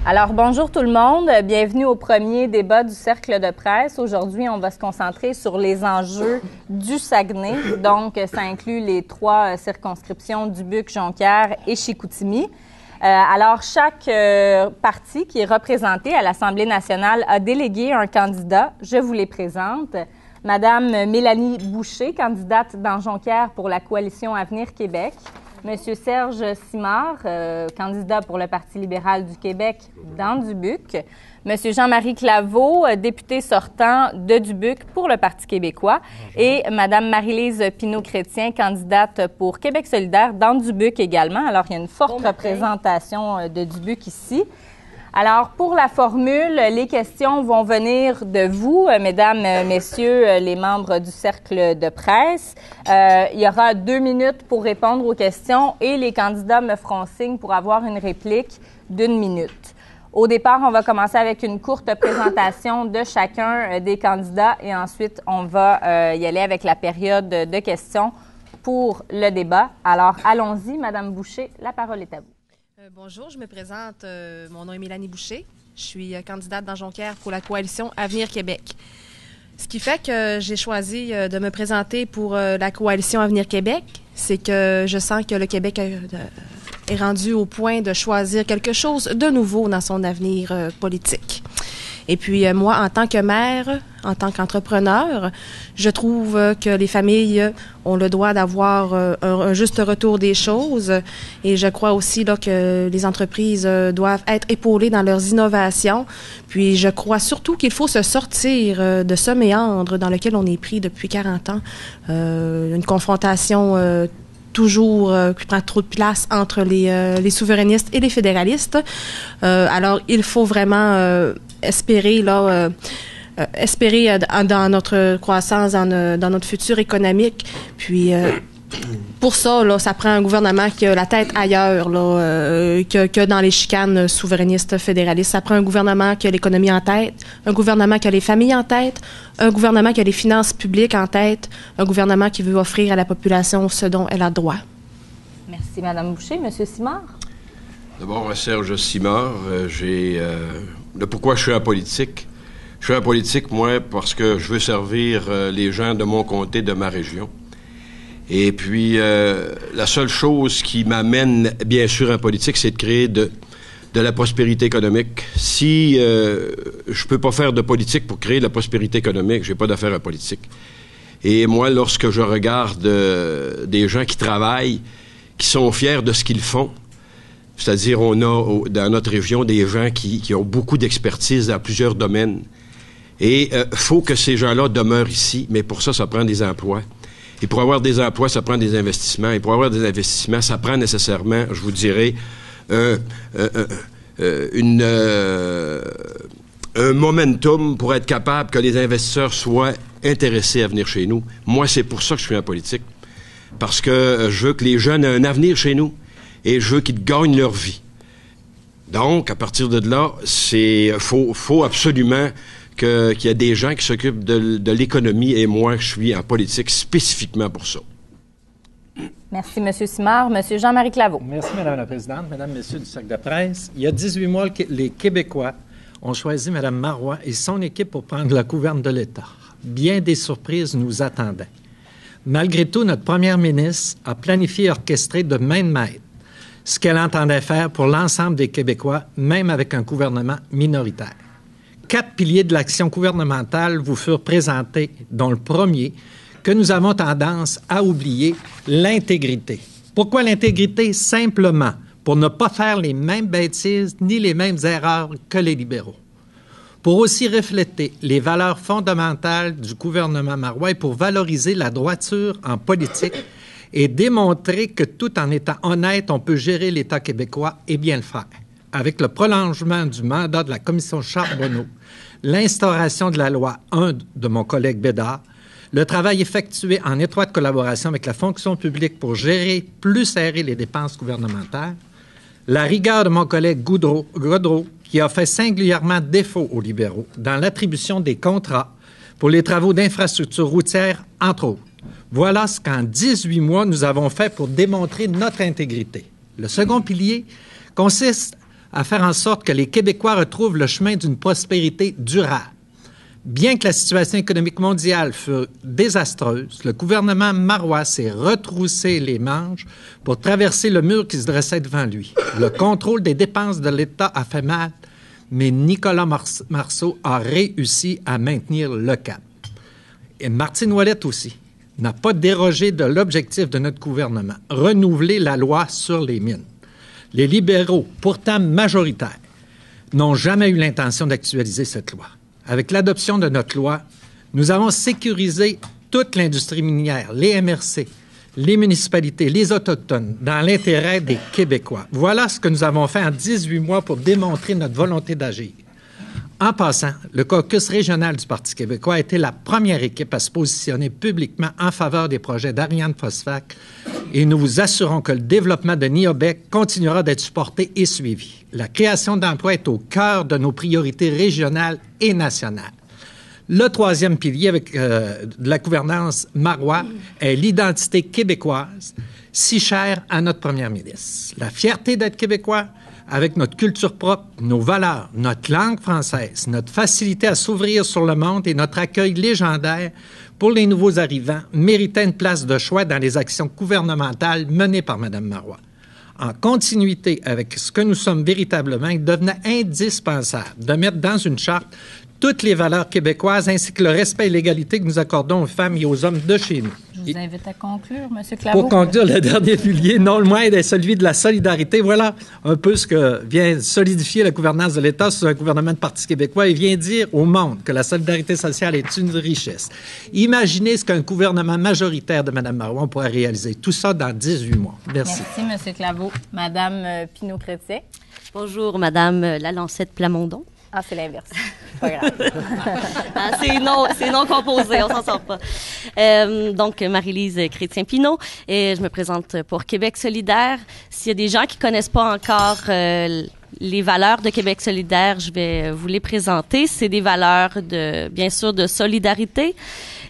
Alors, bonjour tout le monde. Bienvenue au premier débat du Cercle de presse. Aujourd'hui, on va se concentrer sur les enjeux du Saguenay. Donc, ça inclut les 3 circonscriptions Dubuque, Jonquière et Chicoutimi. Alors, chaque parti qui est représenté à l'Assemblée nationale a délégué un candidat. Je vous les présente. Madame Mélanie Boucher, candidate dans Jonquière pour la Coalition Avenir Québec. Monsieur Serge Simard, candidat pour le Parti libéral du Québec dans Dubuque. Monsieur Jean-Marie Claveau, député sortant de Dubuque pour le Parti québécois. Bonjour. Et Madame Marie-Lise Pinault-Chrétien, candidate pour Québec solidaire dans Dubuque également. Alors, il y a une forte représentation de Dubuque ici. Alors, pour la formule, les questions vont venir de vous, mesdames, messieurs, les membres du cercle de presse. Il y aura 2 minutes pour répondre aux questions et les candidats me feront signe pour avoir une réplique d'1 minute. Au départ, on va commencer avec une courte présentation de chacun des candidats et ensuite, on va y aller avec la période de questions pour le débat. Alors, allons-y, Madame Boucher, la parole est à vous. Bonjour, je me présente. Mon nom est Mélanie Boucher. Je suis candidate dans Jonquière pour la Coalition Avenir Québec. Ce qui fait que j'ai choisi de me présenter pour la Coalition Avenir Québec, c'est que je sens que le Québec est rendu au point de choisir quelque chose de nouveau dans son avenir politique. Et puis, moi, en tant que mère, en tant qu'entrepreneur, je trouve que les familles ont le droit d'avoir un juste retour des choses. Et je crois aussi là, que les entreprises doivent être épaulées dans leurs innovations. Puis, je crois surtout qu'il faut se sortir de ce méandre dans lequel on est pris depuis 40 ans. Une confrontation toujours qui prend trop de place entre les souverainistes et les fédéralistes. Alors, il faut vraiment espérer dans notre croissance, dans notre futur économique. Puis, pour ça, là, ça prend un gouvernement qui a la tête ailleurs que dans les chicanes souverainistes fédéralistes. Ça prend un gouvernement qui a l'économie en tête, un gouvernement qui a les familles en tête, un gouvernement qui a les finances publiques en tête, un gouvernement qui veut offrir à la population ce dont elle a droit. Merci, Mme Boucher. Monsieur Simard? D'abord, Serge Simard, pourquoi je suis en politique. Je suis en politique, moi, parce que je veux servir les gens de mon comté, de ma région. Et puis, la seule chose qui m'amène, bien sûr, en politique, c'est de créer de la prospérité économique. Si je peux pas faire de politique pour créer de la prospérité économique, j'ai pas d'affaire en politique. Et moi, lorsque je regarde des gens qui travaillent, qui sont fiers de ce qu'ils font, c'est-à-dire on a dans notre région des gens qui ont beaucoup d'expertise dans plusieurs domaines. Et faut que ces gens-là demeurent ici, mais pour ça, ça prend des emplois. Et pour avoir des emplois, ça prend des investissements. Et pour avoir des investissements, ça prend nécessairement, je vous dirais, un momentum pour être capable que les investisseurs soient intéressés à venir chez nous. Moi, c'est pour ça que je suis en politique. Parce que je veux que les jeunes aient un avenir chez nous et je veux qu'ils gagnent leur vie. Donc, à partir de là, faut absolument qu'il y ait des gens qui s'occupent de l'économie et moi, je suis en politique spécifiquement pour ça. Merci, M. Simard. M. Jean-Marie Claveau. Merci, Mme la Présidente. Mesdames, Messieurs du Cercle de presse, il y a 18 mois, les Québécois ont choisi Mme Marois et son équipe pour prendre la gouverne de l'État. Bien des surprises nous attendaient. Malgré tout, notre première ministre a planifié et orchestré de main de maître ce qu'elle entendait faire pour l'ensemble des Québécois, même avec un gouvernement minoritaire. 4 piliers de l'action gouvernementale vous furent présentés, dont le premier, que nous avons tendance à oublier, l'intégrité. Pourquoi l'intégrité? Simplement pour ne pas faire les mêmes bêtises ni les mêmes erreurs que les libéraux. Pour aussi refléter les valeurs fondamentales du gouvernement Marois et pour valoriser la droiture en politique et démontrer que tout en étant honnête, on peut gérer l'État québécois et bien le faire. Avec le prolongement du mandat de la commission Charbonneau, l'instauration de la loi 1 de mon collègue Bédard, le travail effectué en étroite collaboration avec la fonction publique pour gérer plus serré les dépenses gouvernementales, la rigueur de mon collègue Godreau, qui a fait singulièrement défaut aux libéraux dans l'attribution des contrats pour les travaux d'infrastructures routières, entre autres. Voilà ce qu'en 18 mois, nous avons fait pour démontrer notre intégrité. Le second pilier consiste à faire en sorte que les Québécois retrouvent le chemin d'une prospérité durable. Bien que la situation économique mondiale fût désastreuse, le gouvernement Marois s'est retroussé les manches pour traverser le mur qui se dressait devant lui. Le contrôle des dépenses de l'État a fait mal, mais Nicolas Marceau a réussi à maintenir le cap. Et Martine Ouellette aussi n'a pas dérogé de l'objectif de notre gouvernement, renouveler la loi sur les mines. Les libéraux, pourtant majoritaires, n'ont jamais eu l'intention d'actualiser cette loi. Avec l'adoption de notre loi, nous avons sécurisé toute l'industrie minière, les MRC, les municipalités, les Autochtones, dans l'intérêt des Québécois. Voilà ce que nous avons fait en 18 mois pour démontrer notre volonté d'agir. En passant, le caucus régional du Parti québécois a été la première équipe à se positionner publiquement en faveur des projets d'Ariane Phosphac et nous vous assurons que le développement de Niobec continuera d'être supporté et suivi. La création d'emplois est au cœur de nos priorités régionales et nationales. Le troisième pilier avec de la gouvernance Marois est l'identité québécoise, si chère à notre première ministre. La fierté d'être québécois, avec notre culture propre, nos valeurs, notre langue française, notre facilité à s'ouvrir sur le monde et notre accueil légendaire pour les nouveaux arrivants, méritait une place de choix dans les actions gouvernementales menées par Mme Marois. En continuité avec ce que nous sommes véritablement, il devenait indispensable de mettre dans une charte toutes les valeurs québécoises ainsi que le respect et l'égalité que nous accordons aux femmes et aux hommes de chez nous. Je vous invite à conclure, M. Claveau. Pour conclure, le dernier pilier, non le moindre, est celui de la solidarité. Voilà un peu ce que vient solidifier la gouvernance de l'État sous un gouvernement de Parti québécois et vient dire au monde que la solidarité sociale est une richesse. Imaginez ce qu'un gouvernement majoritaire de Mme Marois pourrait réaliser. Tout ça dans 18 mois. Merci. Merci, M. Claveau. Mme Pinault-Chrétien. Bonjour, Mme Lalancette Plamondon. Ah, c'est l'inverse. Pas grave. C'est non composé, on s'en sort pas. Donc, Marie-Lise Chrétien-Pinot, et je me présente pour Québec solidaire. S'il y a des gens qui connaissent pas encore les valeurs de Québec solidaire, je vais vous les présenter. C'est des valeurs bien sûr, de solidarité,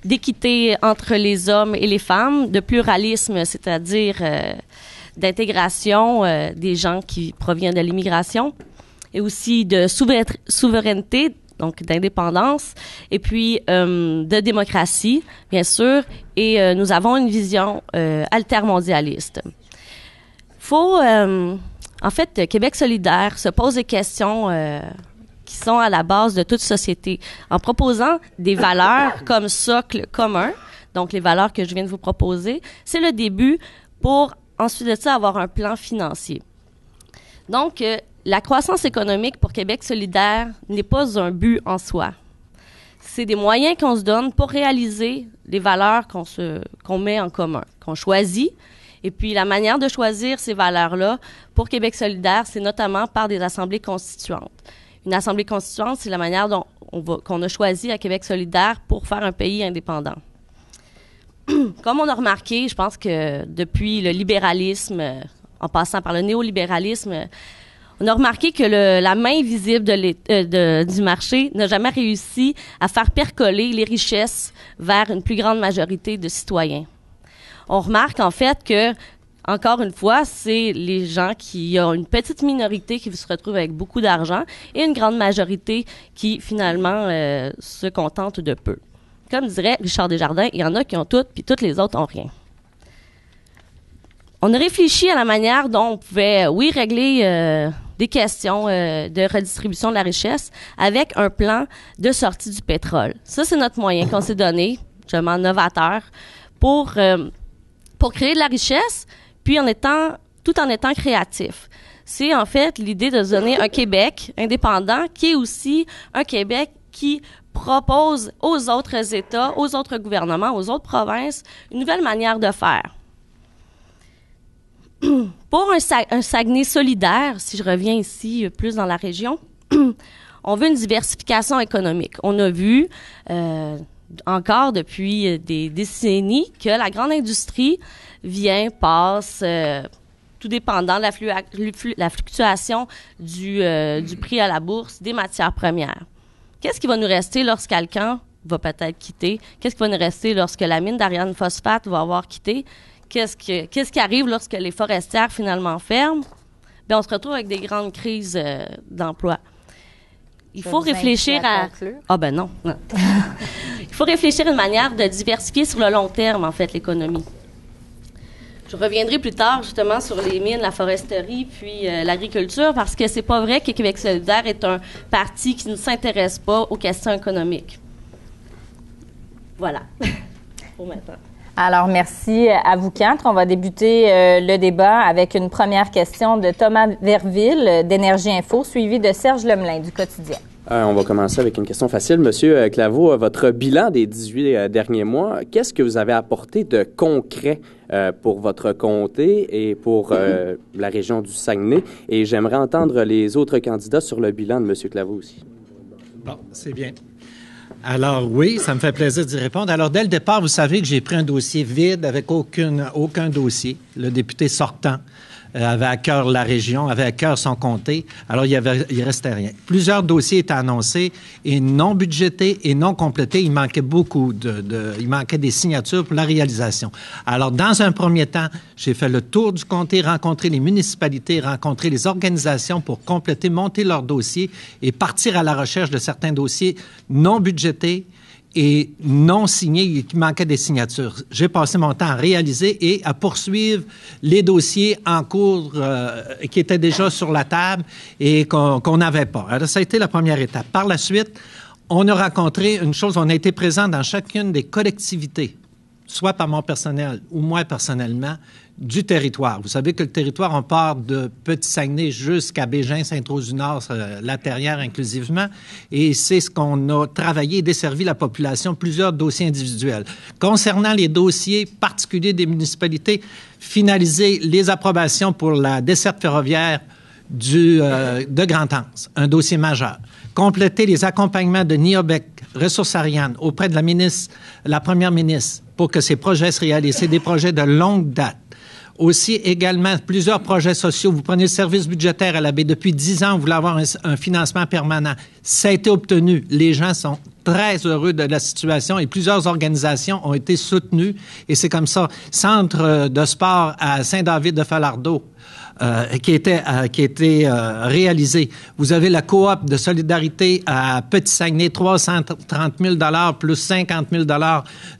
d'équité entre les hommes et les femmes, de pluralisme, c'est-à-dire d'intégration des gens qui proviennent de l'immigration, et aussi de souveraineté, donc d'indépendance, et puis de démocratie, bien sûr, et nous avons une vision altermondialiste. En fait, Québec solidaire se pose des questions qui sont à la base de toute société, en proposant des valeurs comme socle commun, donc les valeurs que je viens de vous proposer. C'est le début pour, ensuite de ça, avoir un plan financier. Donc, la croissance économique pour Québec solidaire n'est pas un but en soi. C'est des moyens qu'on se donne pour réaliser les valeurs qu'on met en commun, qu'on choisit. Et puis, la manière de choisir ces valeurs-là pour Québec solidaire, c'est notamment par des assemblées constituantes. Une assemblée constituante, c'est la manière dont qu'on a choisi à Québec solidaire pour faire un pays indépendant. Comme on a remarqué, je pense que depuis le libéralisme, en passant par le néolibéralisme, on a remarqué que la main visible du marché n'a jamais réussi à faire percoler les richesses vers une plus grande majorité de citoyens. On remarque en fait que, encore une fois, c'est les gens qui ont une petite minorité qui se retrouvent avec beaucoup d'argent et une grande majorité qui, finalement, se contente de peu. Comme dirait Richard Desjardins, il y en a qui ont tout, puis toutes les autres ont rien. On a réfléchi à la manière dont on pouvait, régler des questions de redistribution de la richesse avec un plan de sortie du pétrole. Ça, c'est notre moyen qu'on s'est donné, justement novateur, pour créer de la richesse, puis tout en étant créatif. C'est en fait l'idée de se donner un Québec indépendant qui est aussi un Québec qui propose aux autres États, aux autres gouvernements, aux autres provinces, une nouvelle manière de faire. Pour un Saguenay solidaire, si je reviens ici plus dans la région, on veut une diversification économique. On a vu encore depuis des décennies que la grande industrie passe, tout dépendant de la fluctuation du prix à la bourse des matières premières. Qu'est-ce qui va nous rester lorsqu'Alcan va peut-être quitter? Qu'est-ce qui va nous rester lorsque la mine d'Ariane Phosphate va avoir quitté? Qu'est-ce qui arrive lorsque les forestières finalement ferment? bien, on se retrouve avec des grandes crises d'emploi. Il Je faut vais vous réfléchir inviter à à... conclure. Ah ben non. Il faut réfléchir à une manière de diversifier sur le long terme, en fait, l'économie. Je reviendrai plus tard, justement, sur les mines, la foresterie, puis l'agriculture, parce que c'est pas vrai que Québec solidaire est un parti qui ne s'intéresse pas aux questions économiques. Voilà. Pour maintenant. Alors, merci à vous quatre. On va débuter le débat avec une première question de Thomas Verville d'Énergie Info, suivi de Serge Lemelin du Quotidien. On va commencer avec une question facile. Monsieur Claveau, votre bilan des 18 derniers mois, qu'est-ce que vous avez apporté de concret pour votre comté et pour la région du Saguenay? Et j'aimerais entendre les autres candidats sur le bilan de monsieur Claveau aussi. Bon, c'est bien. Alors oui, ça me fait plaisir d'y répondre. Alors dès le départ, vous savez que j'ai pris un dossier vide avec aucun dossier. Le député sortant avait à cœur la région, avait à cœur son comté. Alors il restait rien. Plusieurs dossiers étaient annoncés et non budgétés et non complétés. Il manquait il manquait des signatures pour la réalisation. Alors dans un premier temps, j'ai fait le tour du comté, rencontré les municipalités, rencontré les organisations pour compléter, monter leurs dossiers et partir à la recherche de certains dossiers non budgétés et non signés, qui manquaient des signatures. J'ai passé mon temps à réaliser et à poursuivre les dossiers en cours qui étaient déjà sur la table et qu'on n'avait pas. Alors, ça a été la première étape. Par la suite, on a rencontré une chose, on a été présent dans chacune des collectivités, soit par mon personnel ou moi personnellement, du territoire. Vous savez que le territoire, on part de Petit-Saguenay jusqu'à Bégin, Sainte-Rose-du-Nord, la Terrière inclusivement, et c'est ce qu'on a travaillé et desservi la population, plusieurs dossiers individuels. Concernant les dossiers particuliers des municipalités, finaliser les approbations pour la desserte ferroviaire de Grand-Anse, un dossier majeur. Compléter les accompagnements de Niobec, Ressources Ariane, auprès de la première ministre, pour que ces projets se réalisent. C'est des projets de longue date. Aussi, également, plusieurs projets sociaux. Vous prenez le service budgétaire à la baie. Depuis 10 ans, vous voulez avoir un financement permanent. Ça a été obtenu. Les gens sont très heureux de la situation et plusieurs organisations ont été soutenues. Et c'est comme ça. Centre de sport à Saint-David-de-Falardeau, qui a été réalisé. Vous avez la coop de solidarité à Petit-Saguenay, 330 000 plus 50 000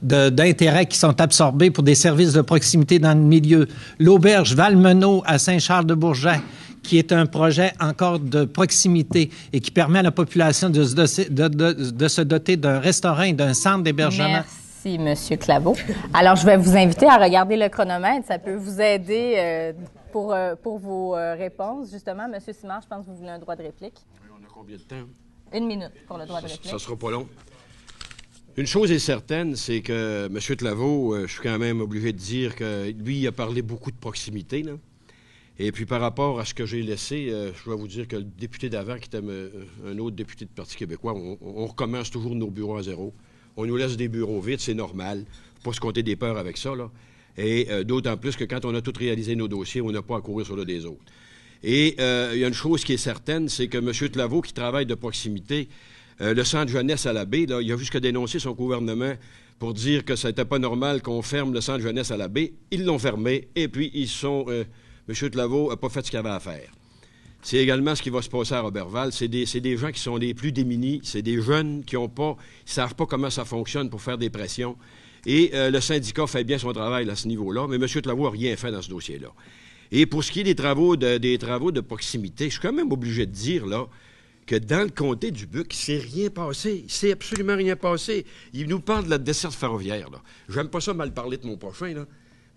d'intérêts qui sont absorbés pour des services de proximité dans le milieu. L'auberge Valmenot à Saint-Charles-de-Bourget, qui est un projet encore de proximité et qui permet à la population de se doter d'un restaurant et d'un centre d'hébergement. Merci, M. Claveau. Alors, je vais vous inviter à regarder le chronomètre. Ça peut vous aider pour vos réponses. Justement, M. Simard, je pense que vous voulez un droit de réplique. Oui, on a combien de temps? 1 minute pour le droit de réplique. Ça sera pas long. Une chose est certaine, c'est que M. Claveau, je suis quand même obligé de dire que lui, il a parlé beaucoup de proximité, là. Et puis, par rapport à ce que j'ai laissé, je dois vous dire que le député d'avant, qui était un autre député du Parti québécois, on recommence toujours nos bureaux à zéro. On nous laisse des bureaux vides, c'est normal. Faut pas se compter des peurs avec ça, là. Et d'autant plus que quand on a tout réalisé nos dossiers, on n'a pas à courir sur le des autres. Et il y a une chose qui est certaine, c'est que M. Claveau, qui travaille de proximité, le centre jeunesse à la baie, là, il a jusqu'à dénoncer son gouvernement pour dire que ça n'était pas normal qu'on ferme le centre jeunesse à la baie. Ils l'ont fermé et puis M. Claveau n'a pas fait ce qu'il avait à faire. C'est également ce qui va se passer à Roberval. C'est des gens qui sont les plus démunis. C'est des jeunes qui ne savent pas comment ça fonctionne pour faire des pressions. Et le syndicat fait bien son travail à ce niveau-là, mais M. Claveau n'a rien fait dans ce dossier-là. Et pour ce qui est des travaux de proximité, je suis quand même obligé de dire là que dans le comté du Buc, il ne s'est rien passé. Il ne s'est absolument rien passé. Il nous parle de la desserte ferroviaire. J'aime pas ça mal parler de mon prochain, là.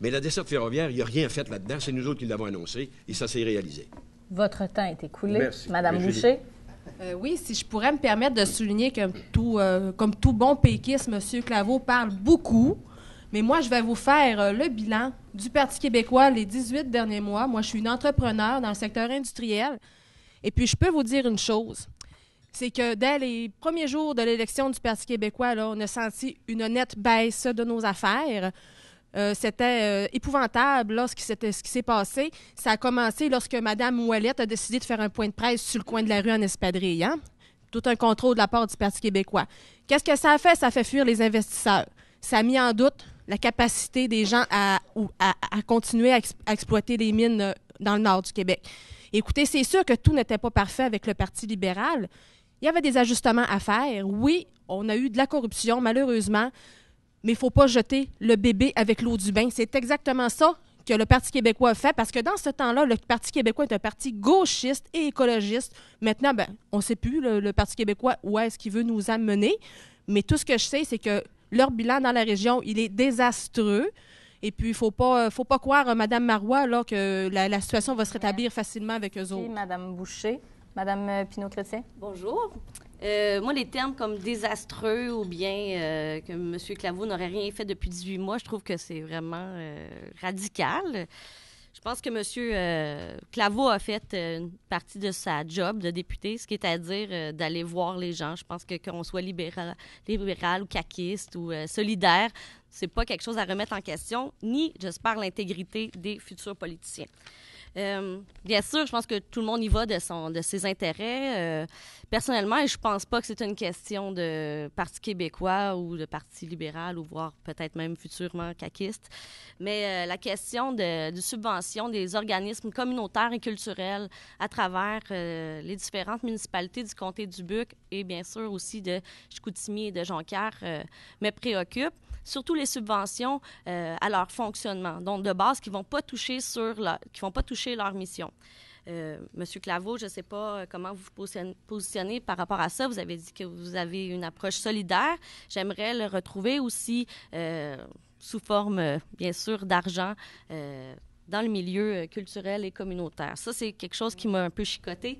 Mais la desserte ferroviaire, il n'y a rien fait là-dedans. C'est nous autres qui l'avons annoncé et ça s'est réalisé. Votre temps est écoulé. Merci. Madame Boucher. Oui, si je pourrais me permettre de souligner que comme tout bon péquiste, M. Claveau parle beaucoup, mais moi, je vais vous faire le bilan du Parti québécois les 18 derniers mois. Moi, je suis une entrepreneur dans le secteur industriel. Et puis, je peux vous dire une chose, c'est que dès les premiers jours de l'élection du Parti québécois, là, on a senti une nette baisse de nos affaires. C'était épouvantable là, ce qui s'est passé. Ça a commencé lorsque Mme Ouellette a décidé de faire un point de presse sur le coin de la rue en espadrille. Hein? Tout un contrôle de la part du Parti québécois. Qu'est-ce que ça a fait? Ça a fait fuir les investisseurs. Ça a mis en doute la capacité des gens à continuer à exploiter les mines dans le nord du Québec. Écoutez, c'est sûr que tout n'était pas parfait avec le Parti libéral. Il y avait des ajustements à faire. Oui, on a eu de la corruption, malheureusement, mais il ne faut pas jeter le bébé avec l'eau du bain. C'est exactement ça que le Parti québécois a fait, parce que dans ce temps-là, le Parti québécois est un parti gauchiste et écologiste. Maintenant, on ne sait plus, le Parti québécois, où est-ce qu'il veut nous amener, mais tout ce que je sais, c'est que leur bilan dans la région, il est désastreux. Et puis, il ne faut pas croire, Mme Marois, là, que la situation va se rétablir facilement avec eux autres. Mme Boucher. Mme Pinault-Chrétien. Bonjour. Moi, les termes comme désastreux ou bien que M. Claveau n'aurait rien fait depuis 18 mois, je trouve que c'est vraiment radical. Je pense que M. Claveau a fait une partie de sa job de député, ce qui est à dire d'aller voir les gens. Je pense que qu'on soit libéral ou caquiste ou solidaire, c'est pas quelque chose à remettre en question, ni, j'espère, l'intégrité des futurs politiciens. Bien sûr, je pense que tout le monde y va de ses intérêts. Personnellement, je pense pas que c'est une question de Parti québécois ou de Parti libéral ou voire peut-être même futurement caquiste. Mais la question de subvention des organismes communautaires et culturels à travers les différentes municipalités du comté du Buc et bien sûr aussi de Chicoutimi et de Jonquière me préoccupe. Surtout les subventions à leur fonctionnement, donc de base qui ne vont pas toucher leur mission. Monsieur Claveau, je ne sais pas comment vous vous positionnez par rapport à ça. Vous avez dit que vous avez une approche solidaire. J'aimerais le retrouver aussi sous forme, bien sûr, d'argent dans le milieu culturel et communautaire. Ça, c'est quelque chose qui m'a un peu chicoté.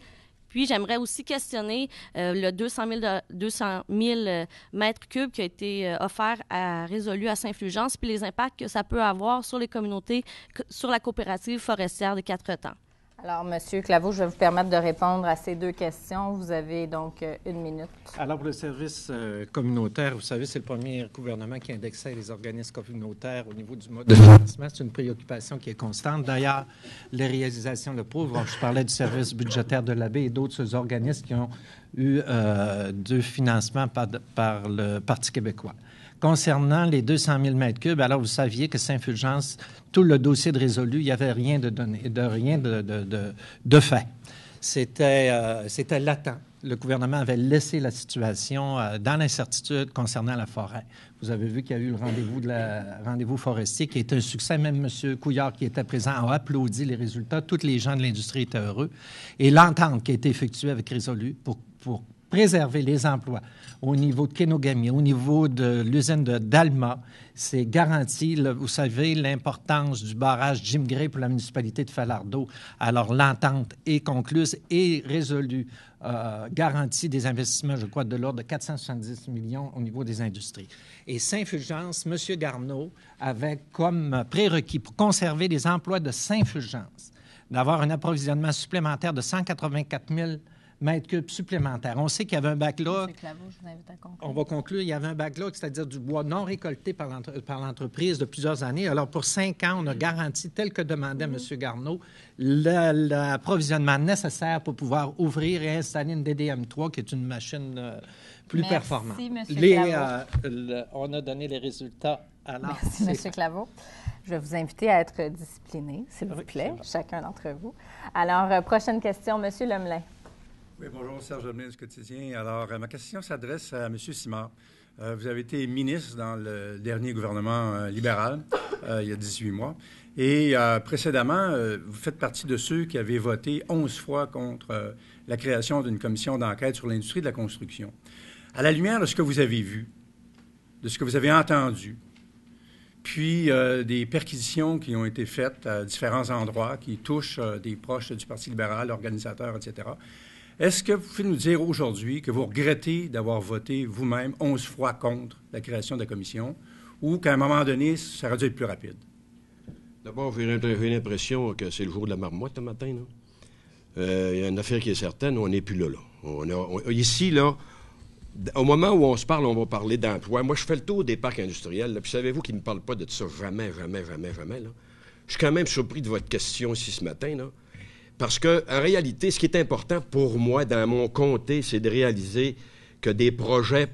Puis, j'aimerais aussi questionner le 200 000 mètres cubes qui a été offert à Résolu à Saint-Fulgence, puis les impacts que ça peut avoir sur les communautés, sur la coopérative forestière des Quatre-Temps. Alors, M. Claveau, je vais vous permettre de répondre à ces deux questions. Vous avez donc 1 minute. Alors, pour le service communautaire, vous savez, c'est le premier gouvernement qui indexait les organismes communautaires au niveau du mode de financement. C'est une préoccupation qui est constante. D'ailleurs, les réalisations le prouvent. Je parlais du service budgétaire de l'Abbé et d'autres organismes qui ont eu du financement par le Parti québécois. Concernant les 200 000 mètres cubes, alors vous saviez que Saint-Fulgence, tout le dossier de Résolu, il n'y avait rien de fait. C'était latent. Le gouvernement avait laissé la situation dans l'incertitude concernant la forêt. Vous avez vu qu'il y a eu le rendez-vous forestier qui est un succès. Même M. Couillard, qui était présent, a applaudi les résultats. Tous les gens de l'industrie étaient heureux. Et l'entente qui a été effectuée avec Résolu pour préserver les emplois au niveau de Kenogami, au niveau de l'usine d'Alma, c'est garanti. Vous savez l'importance du barrage Jim Gray pour la municipalité de Falardeau. Alors, l'entente est concluse et résolue, garantit des investissements, je crois, de l'ordre de 470 millions au niveau des industries. Et Saint-Fulgence, M. Garneau avait comme prérequis pour conserver les emplois de Saint-Fulgence d'avoir un approvisionnement supplémentaire de 184 000 mètres cubes supplémentaires. On sait qu'il y avait un backlog. M. Claveau, je vous invite à conclure. On va conclure. Il y avait un backlog, c'est-à-dire du bois non récolté par l'entreprise de plusieurs années. Alors, pour 5 ans, on a garanti, tel que demandait M. Garneau, l'approvisionnement nécessaire pour pouvoir ouvrir et installer une DDM3, qui est une machine plus performante. Merci, M. Claveau. On a donné les résultats. Alors, merci, M. Claveau. Je vais vous inviter à être discipliné, s'il vous plaît, chacun d'entre vous. Alors, prochaine question, M. Lemelin. Oui, bonjour, Serge Lemelin du Quotidien. Alors, ma question s'adresse à M. Simard. Vous avez été ministre dans le dernier gouvernement libéral, il y a 18 mois. Et précédemment, vous faites partie de ceux qui avaient voté 11 fois contre la création d'une commission d'enquête sur l'industrie de la construction. À la lumière de ce que vous avez vu, de ce que vous avez entendu, puis des perquisitions qui ont été faites à différents endroits qui touchent des proches du Parti libéral, organisateurs, etc., est-ce que vous pouvez nous dire aujourd'hui que vous regrettez d'avoir voté vous-même 11 fois contre la création de la commission ou qu'à un moment donné, ça aurait dû être plus rapide? D'abord, j'ai l'impression que c'est le jour de la marmotte ce matin. Il y a une affaire qui est certaine, on n'est plus là. Ici, là, au moment où on se parle, on va parler d'emploi. Moi, je fais le tour des parcs industriels. Là, puis savez-vous qu'ils ne me parlent pas de ça jamais. Là. Je suis quand même surpris de votre question ici ce matin, là. Parce qu'en réalité, ce qui est important pour moi dans mon comté, c'est de réaliser que des projets,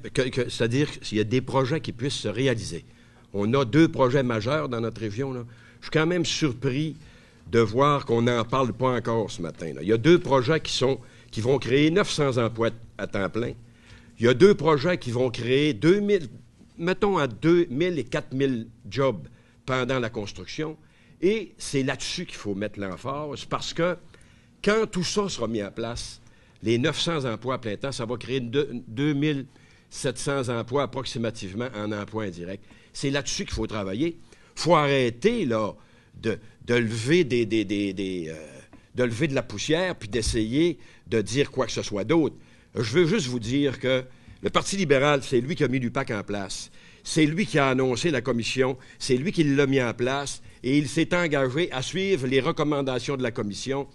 c'est-à-dire qu'il y a des projets qui puissent se réaliser. On a 2 projets majeurs dans notre région, là. Je suis quand même surpris de voir qu'on n'en parle pas encore ce matin. Là. Il y a 2 projets qui vont créer 900 emplois à temps plein. Il y a 2 projets qui vont créer 2000, mettons à 2000 et 4000 jobs pendant la construction. Et c'est là-dessus qu'il faut mettre l'emphase parce que quand tout ça sera mis en place, les 900 emplois à plein temps, ça va créer 2700 emplois approximativement en emploi indirect. C'est là-dessus qu'il faut travailler. Il faut arrêter là, de lever de lever de la poussière puis d'essayer de dire quoi que ce soit d'autre. Je veux juste vous dire que le Parti libéral, c'est lui qui a mis l'UPAC en place. C'est lui qui a annoncé la commission. C'est lui qui l'a mis en place. Et il s'est engagé à suivre les recommandations de la commission.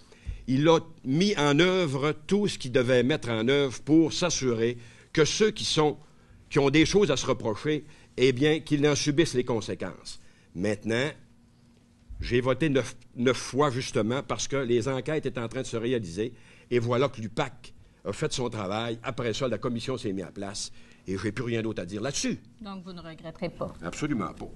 Il a mis en œuvre tout ce qu'il devait mettre en œuvre pour s'assurer que ceux qui ont des choses à se reprocher, eh bien, qu'ils en subissent les conséquences. Maintenant, j'ai voté 9 fois, justement, parce que les enquêtes étaient en train de se réaliser. Et voilà que l'UPAC a fait son travail. Après ça, la commission s'est mise en place. Et je n'ai plus rien d'autre à dire là-dessus. Donc, vous ne regretterez pas? Absolument pas.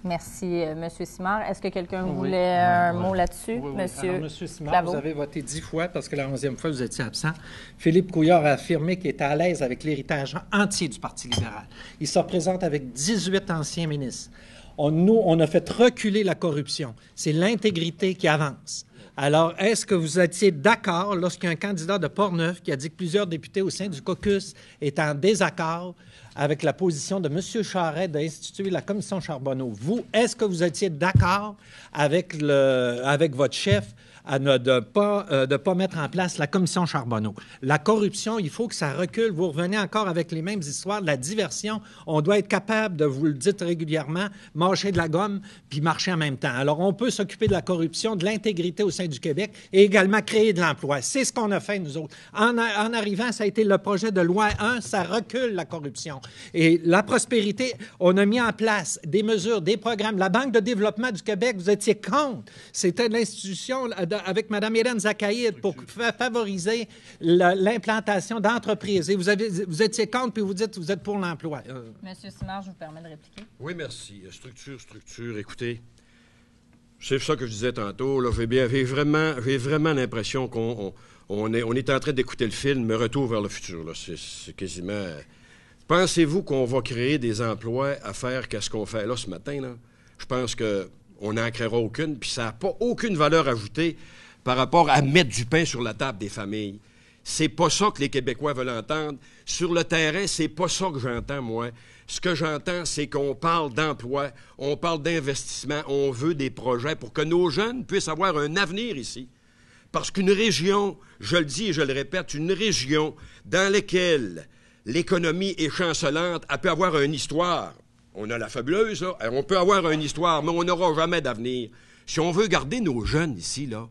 Merci, M. Simard. Est-ce que quelqu'un voulait un mot là-dessus? Oui. Monsieur Alors, M. Simard, Claveau? vous avez voté 10 fois parce que la 11e fois, vous étiez absent. Philippe Couillard a affirmé qu'il était à l'aise avec l'héritage entier du Parti libéral. Il se représente avec 18 anciens ministres. On a fait reculer la corruption. C'est l'intégrité qui avance. Alors, est-ce que vous étiez d'accord lorsqu'un candidat de Portneuf qui a dit que plusieurs députés au sein du caucus étaient en désaccord avec la position de M. Charest d'instituer la commission Charbonneau? Vous, est-ce que vous étiez d'accord avec votre chef de pas mettre en place la commission Charbonneau? La corruption, il faut que ça recule. Vous revenez encore avec les mêmes histoires de la diversion. On doit être capable de, vous le dites régulièrement, mâcher de la gomme puis marcher en même temps. Alors, on peut s'occuper de la corruption, de l'intégrité au sein du Québec et également créer de l'emploi. C'est ce qu'on a fait, nous autres. En arrivant, ça a été le projet de loi 1, ça recule la corruption. Et la prospérité, on a mis en place des mesures, des programmes. La Banque de développement du Québec, vous étiez contre. C'était l'institution avec Mme Hélène Zakaïd pour favoriser l'implantation d'entreprises. Et vous étiez contre, puis vous dites que vous êtes pour l'emploi. Monsieur Simard, je vous permets de répliquer. Oui, merci. Structure. Écoutez, c'est ça que je disais tantôt. Là, j'ai vraiment l'impression qu'on est en train d'écouter le film Retour vers le futur. Là. C'est quasiment... Pensez-vous qu'on va créer des emplois à faire qu'est-ce qu'on fait là ce matin? Là? Je pense qu'on n'en créera aucune, puis ça n'a pas aucune valeur ajoutée par rapport à mettre du pain sur la table des familles. C'est pas ça que les Québécois veulent entendre. Sur le terrain, c'est pas ça que j'entends, moi. Ce que j'entends, c'est qu'on parle d'emploi, on parle d'investissement, on veut des projets pour que nos jeunes puissent avoir un avenir ici. Parce qu'une région, je le dis et je le répète, une région dans laquelle l'économie est chancelante, elle peut avoir une histoire. On a la fabuleuse, là. On peut avoir une histoire, mais on n'aura jamais d'avenir. Si on veut garder nos jeunes ici, là,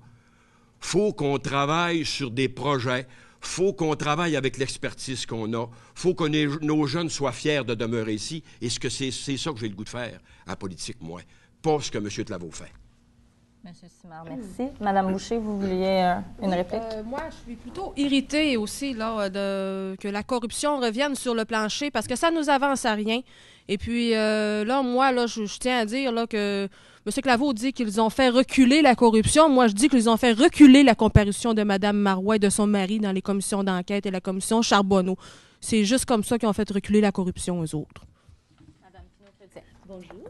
faut qu'on travaille sur des projets, faut qu'on travaille avec l'expertise qu'on a, faut que nos jeunes soient fiers de demeurer ici. Et c'est ça que j'ai le goût de faire en politique, moi, pas ce que M. Claveau fait. Monsieur Simard, merci. Madame Boucher, vous vouliez une réplique? Moi, je suis plutôt irritée aussi là, que la corruption revienne sur le plancher parce que ça nous avance à rien. Et puis là, moi, là, je tiens à dire là, que M. Claveau dit qu'ils ont fait reculer la corruption. Moi, je dis qu'ils ont fait reculer la comparution de Mme Marois et de son mari dans les commissions d'enquête et la commission Charbonneau. C'est juste comme ça qu'ils ont fait reculer la corruption, eux autres. Madame Pinot-Chrétien. Bonjour.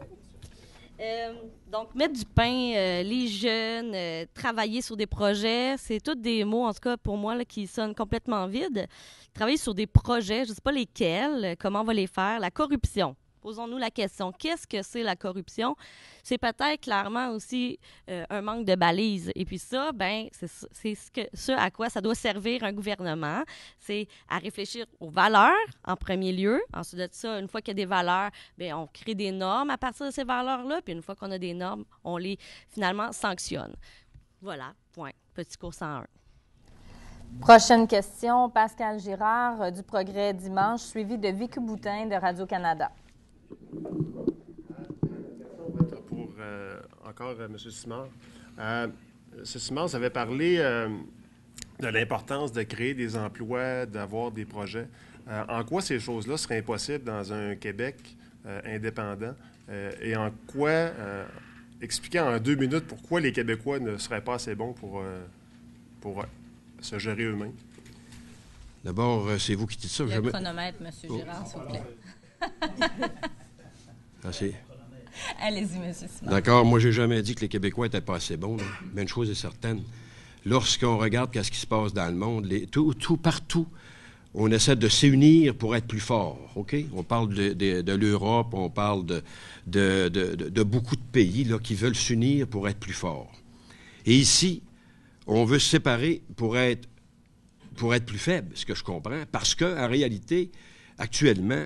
Donc, mettre du pain, les jeunes, travailler sur des projets, c'est tous des mots, en tout cas pour moi, là, qui sonnent complètement vides. Travailler sur des projets, je ne sais pas lesquels, comment on va les faire. La corruption. Posons-nous la question, qu'est-ce que c'est la corruption? C'est peut-être clairement aussi un manque de balises. Et puis ça, ben, c'est ce à quoi ça doit servir un gouvernement. C'est à réfléchir aux valeurs en premier lieu. Ensuite de ça, une fois qu'il y a des valeurs, ben, on crée des normes à partir de ces valeurs-là. Puis une fois qu'on a des normes, on les finalement sanctionne. Voilà, point. Petit cours 101. Prochaine question, Pascal Girard du Progrès dimanche, suivi de Vicky Boutin de Radio-Canada. Pour encore M. Simard. M. Simard, vous avez parlé de l'importance de créer des emplois, d'avoir des projets. En quoi ces choses-là seraient impossibles dans un Québec indépendant et en quoi expliquer en 2 minutes pourquoi les Québécois ne seraient pas assez bons pour se gérer eux-mêmes. D'abord, c'est vous qui dites ça. Le chronomètre, M. Girard, s'il vous plaît. Allez-y, M. Simard. D'accord. Moi, j'ai jamais dit que les Québécois n'étaient pas assez bons. Là. Mais une chose est certaine. Lorsqu'on regarde ce qui se passe dans le monde, partout, on essaie de s'unir pour être plus fort. OK? On parle de l'Europe, on parle de beaucoup de pays là, qui veulent s'unir pour être plus forts. Et ici, on veut se séparer pour être plus faible, ce que je comprends, parce qu'en réalité, actuellement,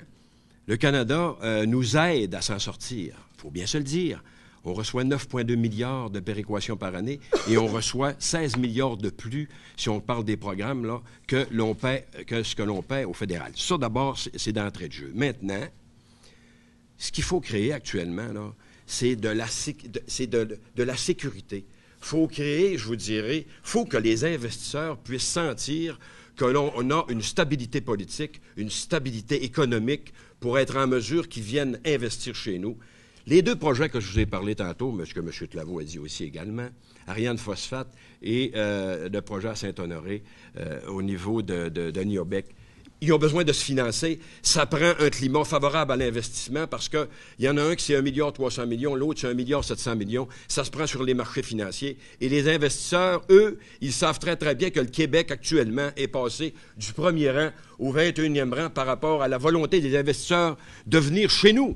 le Canada nous aide à s'en sortir. Il faut bien se le dire. On reçoit 9,2 milliards de péréquations par année et on reçoit 16 milliards de plus, si on parle des programmes, là, que ce que l'on paie au fédéral. Ça, d'abord, c'est d'entrée de jeu. Maintenant, ce qu'il faut créer actuellement, là, c'est de la sécurité. Il faut créer, je vous dirais, il faut que les investisseurs puissent sentir que l'on a une stabilité politique, une stabilité économique pour être en mesure qu'ils viennent investir chez nous. Les 2 projets que je vous ai parlé tantôt, que M. Claveau a dit aussi également, Ariane Phosphate et le projet à Saint-Honoré au niveau de Niobec, ils ont besoin de se financer. Ça prend un climat favorable à l'investissement parce qu'il y en a un qui c'est 1,3 milliard, l'autre c'est 1,7 milliard. Ça se prend sur les marchés financiers. Et les investisseurs, eux, ils savent très, très bien que le Québec, actuellement, est passé du 1er rang au 21e rang par rapport à la volonté des investisseurs de venir chez nous.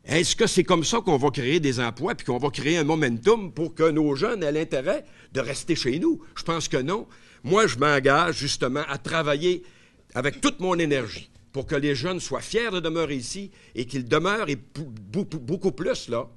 Est-ce que c'est comme ça qu'on va créer des emplois puis qu'on va créer un momentum pour que nos jeunes aient l'intérêt de rester chez nous? Je pense que non. Moi, je m'engage justement à travailler avec toute mon énergie pour que les jeunes soient fiers de demeurer ici et qu'ils demeurent et beaucoup plus, là,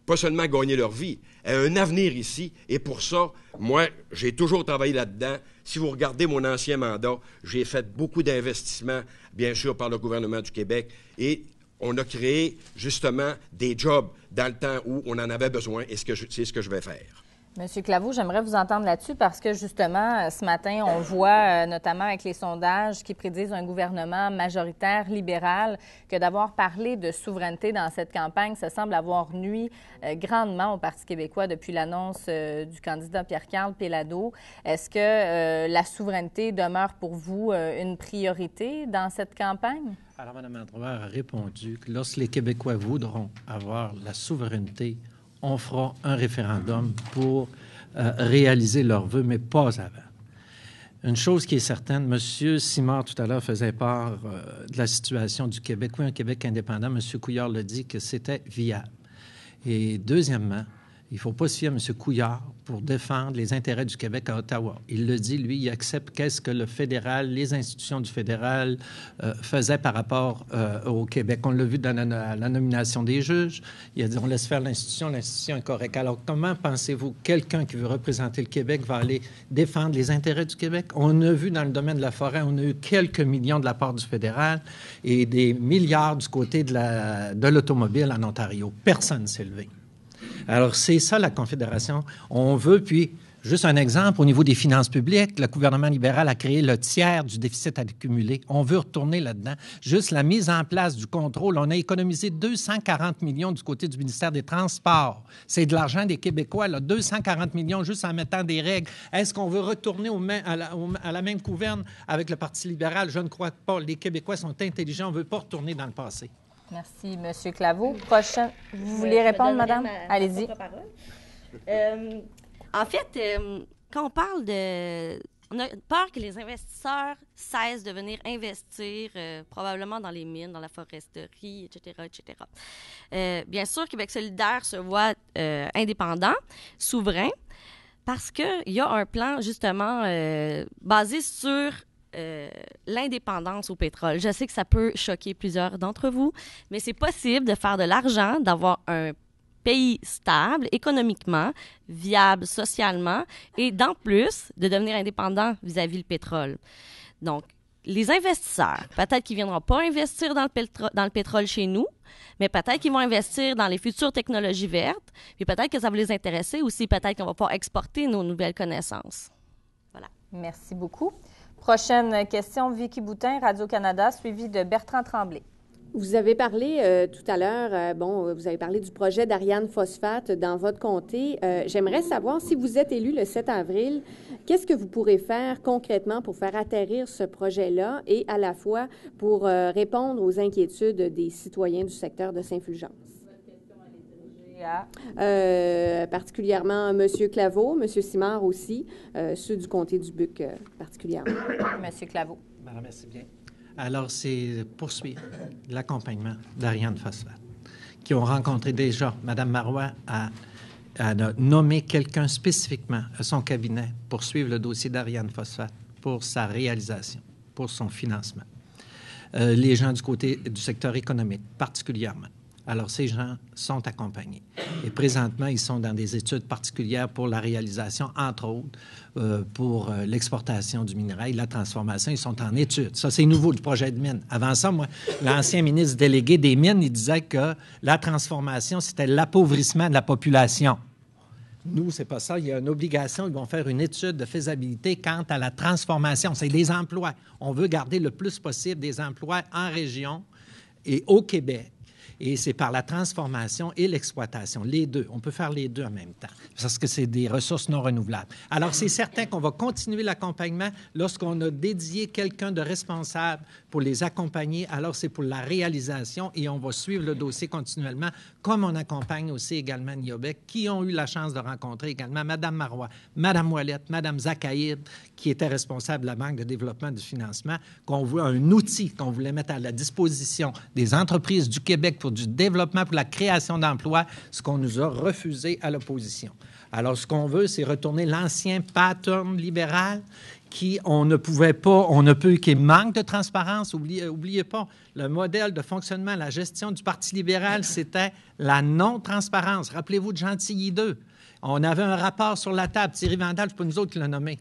pas seulement gagner leur vie, aient un avenir ici. Et pour ça, moi, j'ai toujours travaillé là-dedans. Si vous regardez mon ancien mandat, j'ai fait beaucoup d'investissements, bien sûr, par le gouvernement du Québec et on a créé, justement, des jobs dans le temps où on en avait besoin et c'est ce que je vais faire. Monsieur Claveau, j'aimerais vous entendre là-dessus parce que, justement, ce matin, on voit, notamment avec les sondages qui prédisent un gouvernement majoritaire libéral, que d'avoir parlé de souveraineté dans cette campagne, ça semble avoir nui grandement au Parti québécois depuis l'annonce du candidat Pierre-Carl Péladeau. Est-ce que la souveraineté demeure pour vous une priorité dans cette campagne? Alors, Mme Androuard a répondu que lorsque les Québécois voudront avoir la souveraineté, on fera un référendum pour réaliser leurs vœux, mais pas avant. Une chose qui est certaine, M. Simard, tout à l'heure, faisait part de la situation du Québec. Oui, un Québec indépendant. M. Couillard l'a dit que c'était viable. Et deuxièmement, il ne faut pas se fier à M. Couillard pour défendre les intérêts du Québec à Ottawa. Il le dit, lui, il accepte qu'est-ce que le fédéral, les institutions du fédéral faisaient par rapport au Québec. On l'a vu dans la nomination des juges. Il a dit, on laisse faire l'institution est correcte. Alors, comment pensez-vous quelqu'un qui veut représenter le Québec va aller défendre les intérêts du Québec? On a vu dans le domaine de la forêt, on a eu quelques millions de la part du fédéral et des milliards du côté de l'automobile en Ontario. Personne ne s'est levé. Alors, c'est ça, la Confédération. On veut, puis, juste un exemple, au niveau des finances publiques, le gouvernement libéral a créé le tiers du déficit accumulé. On veut retourner là-dedans. Juste la mise en place du contrôle. On a économisé 240 millions du côté du ministère des Transports. C'est de l'argent des Québécois, là, 240 millions juste en mettant des règles. Est-ce qu'on veut retourner à la même gouverne avec le Parti libéral? Je ne crois pas. Les Québécois sont intelligents. On ne veut pas retourner dans le passé. Merci, M. Claveau. Prochaine. Vous voulez répondre, madame? Allez-y. En fait, quand on parle on a peur que les investisseurs cessent de venir investir probablement dans les mines, dans la foresterie, etc., etc. Bien sûr, Québec solidaire se voit indépendant, souverain, parce qu'il y a un plan, justement, basé sur l'indépendance au pétrole. Je sais que ça peut choquer plusieurs d'entre vous, mais c'est possible de faire de l'argent, d'avoir un pays stable économiquement, viable socialement et d'en plus de devenir indépendant vis-à-vis le pétrole. Donc, les investisseurs, peut-être qu'ils ne viendront pas investir dans le pétrole chez nous, mais peut-être qu'ils vont investir dans les futures technologies vertes, puis peut-être que ça va les intéresser aussi, peut-être qu'on va pouvoir exporter nos nouvelles connaissances. Voilà. Merci beaucoup. Prochaine question, Vicky Boutin, Radio-Canada, suivie de Bertrand Tremblay. Vous avez parlé tout à l'heure, vous avez parlé du projet d'Ariane Phosphate dans votre comté. J'aimerais savoir, si vous êtes élu le 7 avril, qu'est-ce que vous pourrez faire concrètement pour faire atterrir ce projet-là et à la fois pour répondre aux inquiétudes des citoyens du secteur de Saint-Fulgence? Particulièrement M. Claveau, M. Simard aussi, ceux du comté du Buc particulièrement. M. Claveau. Merci bien. Alors, c'est poursuivre l'accompagnement d'Ariane Phosphate, qui ont rencontré déjà. Mme Marois a nommé quelqu'un spécifiquement à son cabinet pour suivre le dossier d'Ariane Phosphate, pour sa réalisation, pour son financement. Les gens du côté du secteur économique, particulièrement. Alors, ces gens sont accompagnés. Et présentement, ils sont dans des études particulières pour la réalisation, entre autres, pour l'exportation du minerai, la transformation. Ils sont en études. Ça, c'est nouveau, le projet de mine. Avant ça, moi, l'ancien ministre délégué des Mines, il disait que la transformation, c'était l'appauvrissement de la population. Nous, c'est pas ça. Il y a une obligation. Ils vont faire une étude de faisabilité quant à la transformation. C'est des emplois. On veut garder le plus possible des emplois en région et au Québec. Et c'est par la transformation et l'exploitation, les deux. On peut faire les deux en même temps, parce que c'est des ressources non renouvelables. Alors, c'est certain qu'on va continuer l'accompagnement lorsqu'on a dédié quelqu'un de responsable pour les accompagner. Alors, c'est pour la réalisation et on va suivre le dossier continuellement, comme on accompagne aussi également Niobec, qui ont eu la chance de rencontrer également Mme Marois, Mme Ouellette, Mme Zakaïd, qui était responsable de la Banque de développement du financement, qu'on voit un outil qu'on voulait mettre à la disposition des entreprises du Québec pour du développement, pour la création d'emplois, ce qu'on nous a refusé à l'opposition. Alors, ce qu'on veut, c'est retourner l'ancien pattern libéral qui, on ne peut, qui manque de transparence. Oubliez pas, le modèle de fonctionnement, la gestion du Parti libéral, c'était la non-transparence. Rappelez-vous de Gentilly 2. On avait un rapport sur la table. Thierry Vandal, c'est pas nous autres qui l'a nommé.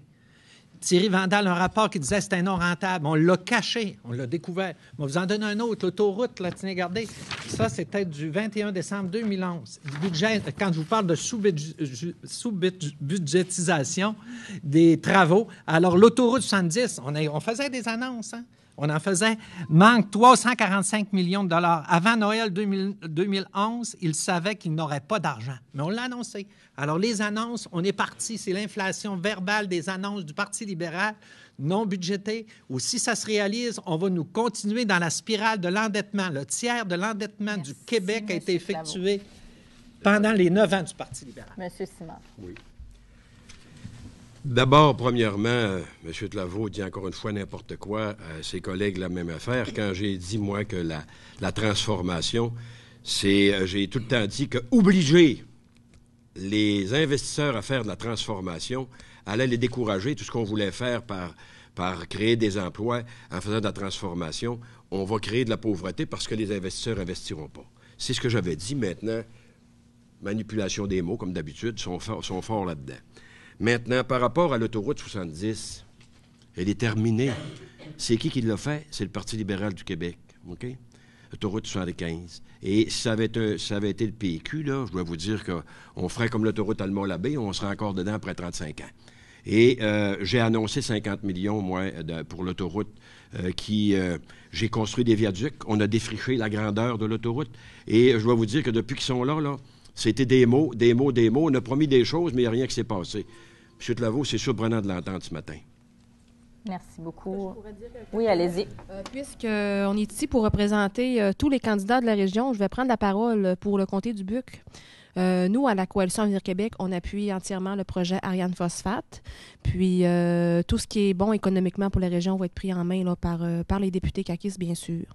Thierry Vandal, un rapport qui disait que c'était non rentable. On l'a caché, on l'a découvert. Je vais vous en donner un autre, l'autoroute, là, tenez, regardez. Ça, c'était du 21 décembre 2011. Du budget, quand je vous parle de sous-budgétisation des travaux, alors l'autoroute 70, on faisait des annonces, hein? On en faisait, manque 345 millions de dollars. Avant Noël 2011, ils savaient qu'ils n'auraient pas d'argent. Mais on l'a annoncé. Alors, les annonces, on est parti. C'est l'inflation verbale des annonces du Parti libéral non budgétées. Ou si ça se réalise, on va nous continuer dans la spirale de l'endettement. Le tiers de l'endettement du Québec a été effectué pendant les 9 ans du Parti libéral. Monsieur Simard. Oui. D'abord, premièrement, M. Claveau dit encore une fois n'importe quoi à ses collègues la même affaire. Quand j'ai dit, moi, que la transformation, j'ai tout le temps dit que obliger les investisseurs à faire de la transformation allait les décourager. Tout ce qu'on voulait faire par créer des emplois en faisant de la transformation, on va créer de la pauvreté parce que les investisseurs n'investiront pas. C'est ce que j'avais dit. Maintenant, manipulation des mots, comme d'habitude, sont forts là-dedans. Maintenant, par rapport à l'autoroute 70, elle est terminée. C'est qui l'a fait? C'est le Parti libéral du Québec, OK? L'autoroute 75. Et si ça avait été le PQ, là, je dois vous dire qu'on ferait comme l'autoroute Almont-Labbé, on serait encore dedans après 35 ans. Et j'ai annoncé 50 millions, moi, pour l'autoroute j'ai construit des viaducs. On a défriché la grandeur de l'autoroute. Et je dois vous dire que depuis qu'ils sont là, c'était des mots. On a promis des choses, mais il n'y a rien qui s'est passé. M. Claveau, c'est surprenant de l'entendre ce matin. Merci beaucoup. Oui, allez-y. Puisqu'on est ici pour représenter tous les candidats de la région, je vais prendre la parole pour le comté du Buc. Nous, à la Coalition Avenir Québec, on appuie entièrement le projet Ariane Phosphate. Puis, tout ce qui est bon économiquement pour la région va être pris en main là, par les députés caquistes, bien sûr.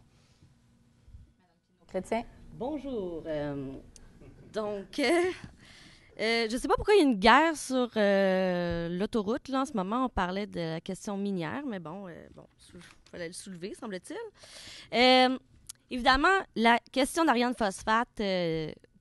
Madame Chrétien. Bonjour. Je ne sais pas pourquoi il y a une guerre sur l'autoroute. Là, en ce moment, on parlait de la question minière, mais il fallait le soulever, semble-t-il. Évidemment, la question d'Ariane Phosphate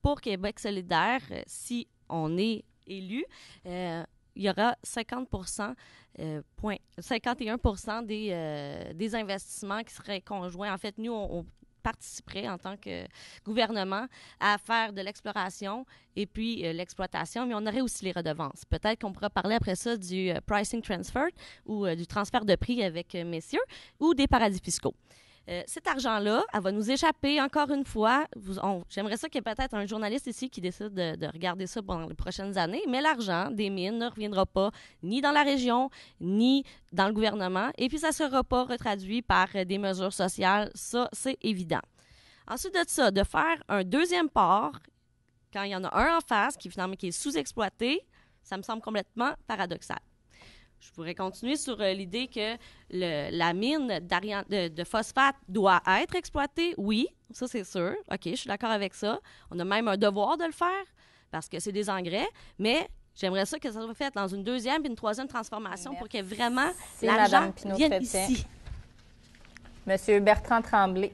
pour Québec solidaire, si on est élu, il y aura 51% des investissements qui seraient conjoints. En fait, nous, on participerait en tant que gouvernement à faire de l'exploration et puis l'exploitation, mais on aurait aussi les redevances. Peut-être qu'on pourra parler après ça du pricing transfer ou du transfert de prix avec messieurs ou des paradis fiscaux. Cet argent-là, elle va nous échapper encore une fois. J'aimerais ça qu'il y ait peut-être un journaliste ici qui décide de regarder ça pendant les prochaines années, mais l'argent des mines ne reviendra pas ni dans la région, ni dans le gouvernement, et puis ça ne sera pas retraduit par des mesures sociales. Ça, c'est évident. Ensuite de ça, de faire un deuxième port, quand il y en a un en face qui est sous-exploité, ça me semble complètement paradoxal. Je pourrais continuer sur l'idée que la mine de phosphate doit être exploitée. Oui, ça c'est sûr. OK, je suis d'accord avec ça. On a même un devoir de le faire parce que c'est des engrais, mais j'aimerais ça que ça soit fait dans une deuxième et une troisième transformation pour que vraiment l'argent vienne ici. Monsieur Bertrand Tremblay.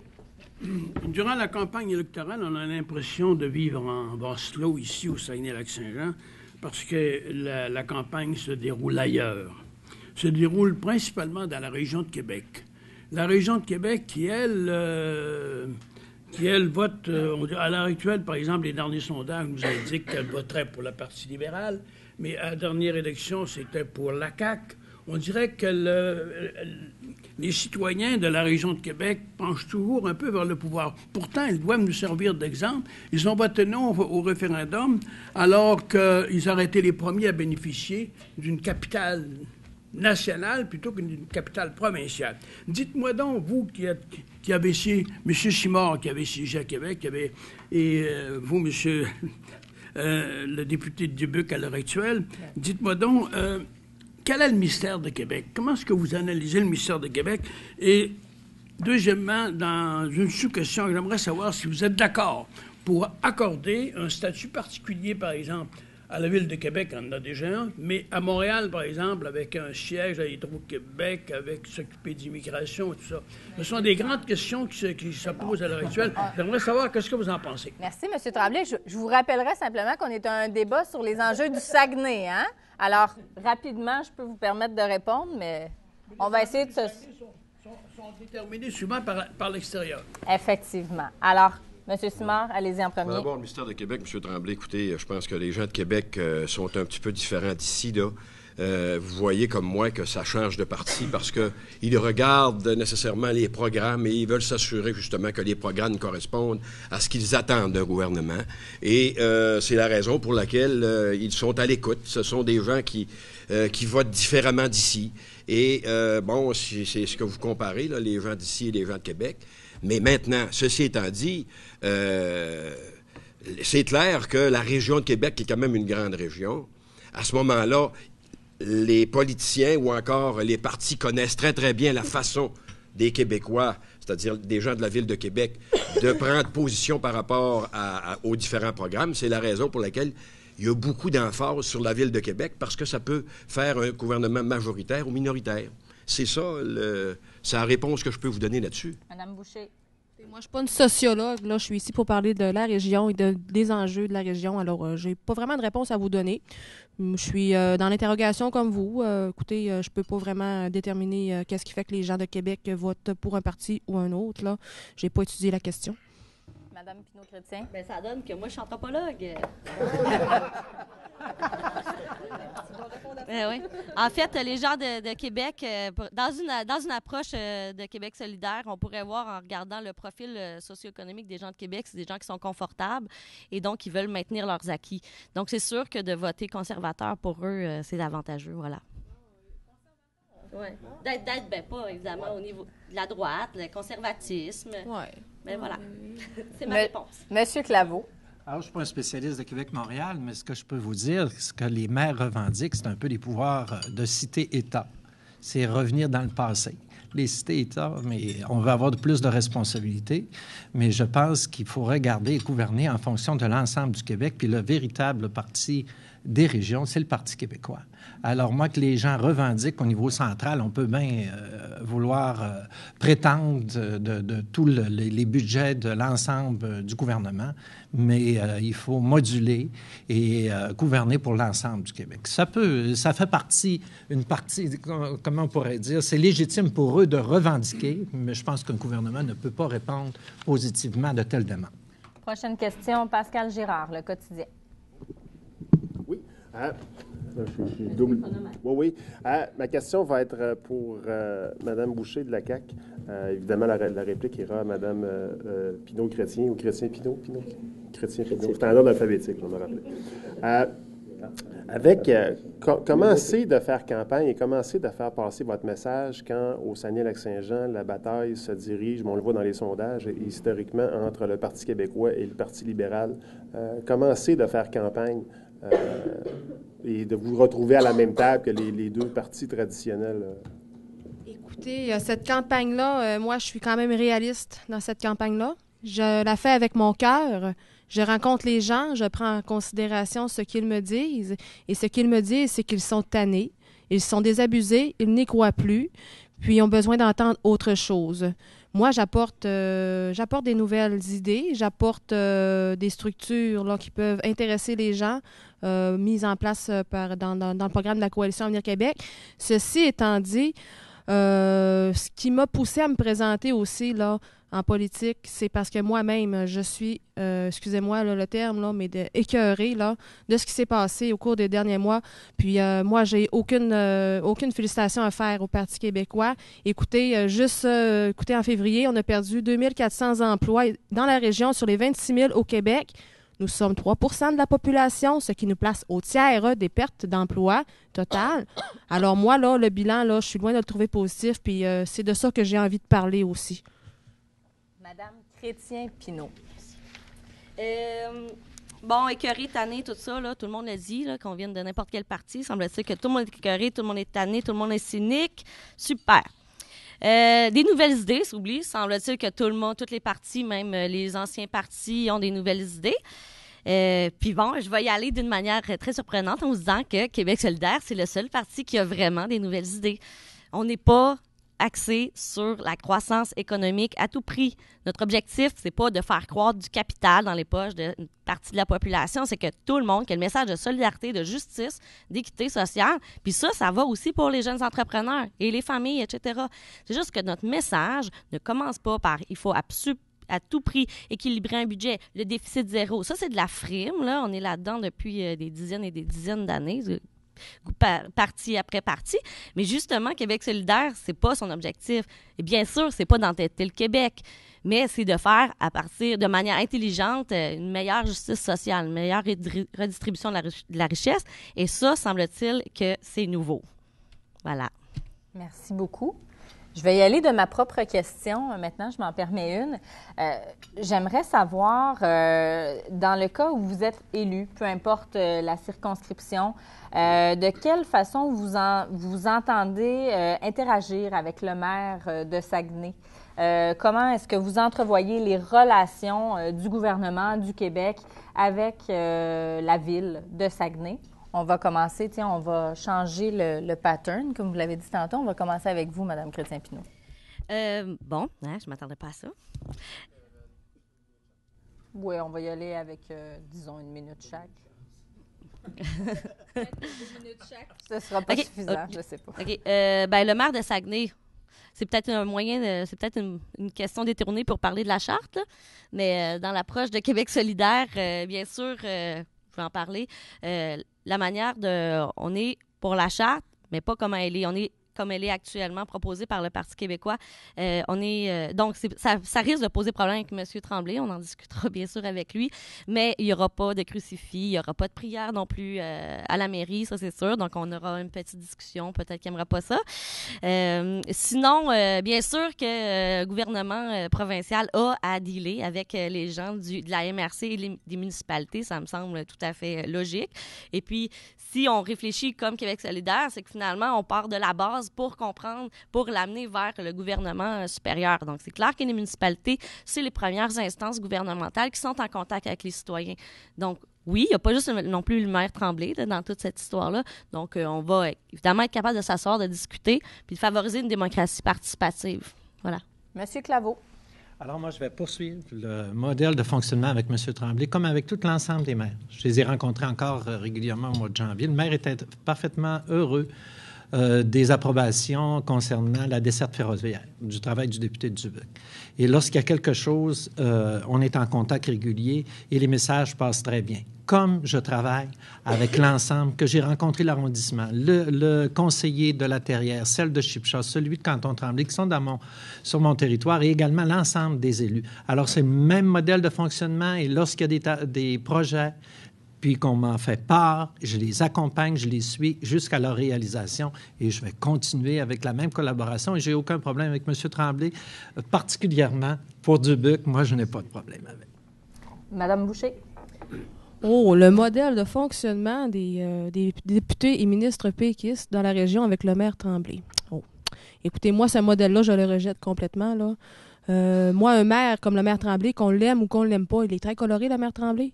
Durant la campagne électorale, on a l'impression de vivre en Basse-Clos, ici au Saguenay-Lac-Saint-Jean, parce que la campagne se déroule ailleurs. Se déroule principalement dans la région de Québec. La région de Québec qui, elle, vote, à l'heure actuelle, par exemple, les derniers sondages nous indiquent qu'elle voterait pour le Parti libéral, mais à la dernière élection, c'était pour la CAQ. On dirait que les citoyens de la région de Québec penchent toujours un peu vers le pouvoir. Pourtant, ils doivent nous servir d'exemple. Ils ont voté non au référendum, alors qu'ils auraient été les premiers à bénéficier d'une capitale nationale plutôt qu'une capitale provinciale. Dites-moi donc, vous qui avez siégé, M. Simard qui avait siégé à Québec, et vous, M. Le député de Dubuc à l'heure actuelle, dites-moi donc... quel est le mystère de Québec? Comment est-ce que vous analysez le mystère de Québec? Et deuxièmement, dans une sous-question, j'aimerais savoir si vous êtes d'accord pour accorder un statut particulier, par exemple, à la Ville de Québec, on en a déjà un, mais à Montréal, par exemple, avec un siège à Hydro-Québec, avec s'occuper d'immigration et tout ça. Ce sont des grandes questions qui se posent à l'heure actuelle. J'aimerais savoir qu'est-ce que vous en pensez. Merci, M. Tremblay. Je vous rappellerai simplement qu'on est à un débat sur les enjeux du Saguenay, hein? Alors, rapidement, je peux vous permettre de répondre, mais on va essayer de se... sont déterminés souvent par l'extérieur. Effectivement. Alors, M. Simard, allez-y en premier. D'abord, le ministère de Québec, M. Tremblay, écoutez, je pense que les gens de Québec sont un petit peu différents d'ici, là. Vous voyez comme moi que ça change de parti parce qu'ils regardent nécessairement les programmes et ils veulent s'assurer justement que les programmes correspondent à ce qu'ils attendent d'un gouvernement. Et c'est la raison pour laquelle ils sont à l'écoute. Ce sont des gens qui votent différemment d'ici. Et bon, c'est ce que vous comparez, là, les gens d'ici et les gens de Québec. Mais maintenant, ceci étant dit, c'est clair que la région de Québec, qui est quand même une grande région, à ce moment-là, les politiciens ou encore les partis connaissent très, très bien la façon des Québécois, c'est-à-dire des gens de la Ville de Québec, de prendre position par rapport aux différents programmes. C'est la raison pour laquelle il y a beaucoup d'emphase sur la Ville de Québec, parce que ça peut faire un gouvernement majoritaire ou minoritaire. C'est ça, c'est la réponse que je peux vous donner là-dessus. Madame Boucher. Moi, je ne suis pas une sociologue. Là, je suis ici pour parler de la région et des enjeux de la région. Alors, j'ai pas vraiment de réponse à vous donner. Je suis dans l'interrogation comme vous. Écoutez, je peux pas vraiment déterminer qu'est-ce qui fait que les gens de Québec votent pour un parti ou un autre. Là, j'ai pas étudié la question. Madame Pinot-Chrétien. Bien, ça donne que moi, je suis anthropologue. Oui. En fait, les gens de Québec, dans une approche de Québec solidaire, on pourrait voir en regardant le profil socio-économique des gens de Québec, c'est des gens qui sont confortables et donc ils veulent maintenir leurs acquis. Donc, c'est sûr que de voter conservateur pour eux, c'est avantageux, voilà. Oui. D'être, ben pas évidemment au niveau de la droite, le conservatisme. Oui. Mais voilà, c'est ma réponse. Monsieur Claveau. Alors, je ne suis pas un spécialiste de Québec-Montréal, mais ce que je peux vous dire, ce que les maires revendiquent, c'est un peu les pouvoirs de cité-État. C'est revenir dans le passé. Les cités-États, mais on veut avoir plus de responsabilités, mais je pense qu'il faut regarder et gouverner en fonction de l'ensemble du Québec, puis le véritable parti des régions, c'est le Parti québécois. Alors, moi, que les gens revendiquent au niveau central, on peut bien vouloir prétendre de tous les budgets de l'ensemble du gouvernement, mais il faut moduler et gouverner pour l'ensemble du Québec. Ça fait partie, comment on pourrait dire, c'est légitime pour eux de revendiquer, mais je pense qu'un gouvernement ne peut pas répondre positivement à de telles demandes. Prochaine question, Pascal Girard, Le Quotidien. Oui. Double. Oui. Ma question va être pour Mme Boucher de la CAQ. Évidemment, la réplique ira à Mme Pinault-Chrétien ou Chrétien-Pinault. Chrétien-Pinault. C'est un ordre alphabétique, je vais me rappeler. Comment c'est de faire campagne et comment c'est de faire passer votre message quand, au Saguenay-Lac-Saint-Jean, la bataille se dirige, on le voit dans les sondages, historiquement, entre le Parti québécois et le Parti libéral? Comment c'est de faire campagne et de vous retrouver à la même table que les deux partis traditionnels? Écoutez, cette campagne-là, moi, je suis quand même réaliste dans cette campagne-là. Je la fais avec mon cœur. Je rencontre les gens, je prends en considération ce qu'ils me disent. Et ce qu'ils me disent, c'est qu'ils sont tannés, ils sont désabusés, ils n'y croient plus, puis ils ont besoin d'entendre autre chose. Moi, j'apporte des nouvelles idées, j'apporte des structures là, qui peuvent intéresser les gens, mises en place dans le programme de la Coalition Avenir Québec. Ceci étant dit, ce qui m'a poussé à me présenter aussi là, en politique, c'est parce que moi-même, je suis, excusez-moi là, le terme, là, mais écœurée là, de ce qui s'est passé au cours des derniers mois. Puis moi, j'ai aucune félicitation à faire au Parti québécois. Écoutez, écoutez, en février, on a perdu 2400 emplois dans la région sur les 26 000 au Québec. Nous sommes 3 % de la population, ce qui nous place au tiers des pertes d'emplois totales. Alors moi, là, le bilan, là, je suis loin de le trouver positif, puis c'est de ça que j'ai envie de parler aussi. Madame Chrétien-Pinault. Bon, écœuré, tanné, tout ça, là, tout le monde l'a dit, là, qu'on vienne de n'importe quel parti. Semble-t-il que tout le monde est écœuré, tout le monde est tanné, tout le monde est cynique. Super. Des nouvelles idées, s'oublie. Semble-t-il que tous les partis, même les anciens partis, ont des nouvelles idées. Puis bon, je vais y aller d'une manière très surprenante en vous disant que Québec solidaire, c'est le seul parti qui a vraiment des nouvelles idées. On n'est pas axé sur la croissance économique à tout prix. Notre objectif, c'est pas de faire croître du capital dans les poches d'une partie de la population, c'est que tout le monde, qu'il y ait le message de solidarité, de justice, d'équité sociale, puis ça va aussi pour les jeunes entrepreneurs et les familles, etc. C'est juste que notre message ne commence pas par « il faut à tout prix équilibrer un budget, le déficit zéro ». Ça, c'est de la frime, là. On est là-dedans depuis des dizaines et des dizaines d'années, parti après parti. Mais justement, Québec solidaire, c'est pas son objectif. Et bien sûr, c'est pas d'entêter le Québec, mais c'est de faire, à partir de manière intelligente, une meilleure justice sociale, une meilleure redistribution de la richesse. Et ça, semble-t-il que c'est nouveau. Voilà. Merci beaucoup. Je vais y aller de ma propre question. Maintenant, je m'en permets une. J'aimerais savoir, dans le cas où vous êtes élu, peu importe la circonscription, de quelle façon vous entendez interagir avec le maire de Saguenay? Comment est-ce que vous entrevoyez les relations du gouvernement du Québec avec la ville de Saguenay? On va commencer, on va changer le pattern, comme vous l'avez dit tantôt. On va commencer avec vous, Mme Chrétien-Pinault. Bon, je ne m'attendais pas à ça. Oui, on va y aller avec, disons, 1 minute chaque. 2 minutes chaque. Ce ne sera pas suffisant, je ne sais pas. OK. Le maire de Saguenay, c'est peut-être un moyen, c'est peut-être une question détournée pour parler de la charte, là, mais dans l'approche de Québec solidaire, bien sûr, je vais en parler. La manière on est pour la charte, mais pas comme elle est. On est comme elle est actuellement proposée par le Parti québécois. Donc, ça risque de poser problème avec M. Tremblay. On en discutera bien sûr avec lui. Mais il n'y aura pas de crucifix, il n'y aura pas de prière non plus à la mairie, ça c'est sûr. Donc, on aura une petite discussion. Peut-être qu'il n'aimera pas ça. Sinon, bien sûr que le gouvernement provincial a à dealer avec les gens de la MRC et des municipalités. Ça me semble tout à fait logique. Et puis, si on réfléchit comme Québec solidaire, c'est que finalement, on part de la base pour comprendre, pour l'amener vers le gouvernement supérieur. Donc, c'est clair que les municipalités, c'est les premières instances gouvernementales qui sont en contact avec les citoyens. Donc, oui, il n'y a pas juste non plus le maire Tremblay dans toute cette histoire-là. Donc, on va évidemment être capable de s'asseoir, de discuter, puis de favoriser une démocratie participative. Voilà. Monsieur Claveau. Alors, moi, je vais poursuivre le modèle de fonctionnement avec M. Tremblay, comme avec tout l'ensemble des maires. Je les ai rencontrés encore régulièrement au mois de janvier. Le maire était parfaitement heureux des approbations concernant la desserte ferroviaire, du travail du député de Dubuc. Et lorsqu'il y a quelque chose, on est en contact régulier et les messages passent très bien. Comme je travaille avec l'ensemble, que j'ai rencontré l'arrondissement, le conseiller de la Terrière, celle de Chipcha, celui de Canton-Tremblay, qui sont sur mon territoire, et également l'ensemble des élus. Alors, c'est le même modèle de fonctionnement, et lorsqu'il y a des projets, puis qu'on m'en fait part, je les accompagne, je les suis jusqu'à leur réalisation, et je vais continuer avec la même collaboration, et j'ai aucun problème avec M. Tremblay, particulièrement pour Dubuc. Moi, je n'ai pas de problème avec. Madame Boucher. Oh, le modèle de fonctionnement des députés et ministres péquistes dans la région avec le maire Tremblay. Oh. Écoutez, moi, ce modèle-là, je le rejette complètement, là. Moi, un maire comme le maire Tremblay, qu'on l'aime ou qu'on l'aime pas, il est très coloré, le maire Tremblay,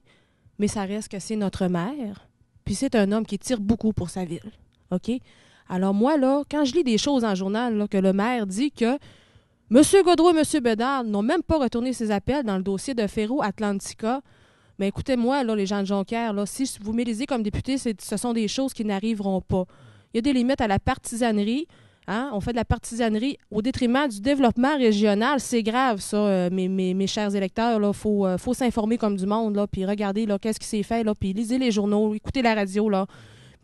mais ça reste que c'est notre maire, puis c'est un homme qui tire beaucoup pour sa ville, OK? Alors moi, là, quand je lis des choses en journal, là, que le maire dit que M. Gaudreau et M. Bédard n'ont même pas retourné ses appels dans le dossier de Ferro Atlantica. Mais écoutez-moi, là, les gens de Jonquière, là, si vous m'élisez comme député, ce sont des choses qui n'arriveront pas. Il y a des limites à la partisanerie. Hein? On fait de la partisanerie au détriment du développement régional. C'est grave, ça, mes chers électeurs. Il faut s'informer comme du monde, là, puis regarder là, qu'est-ce qui s'est fait, là, puis lisez les journaux, écoutez la radio, là,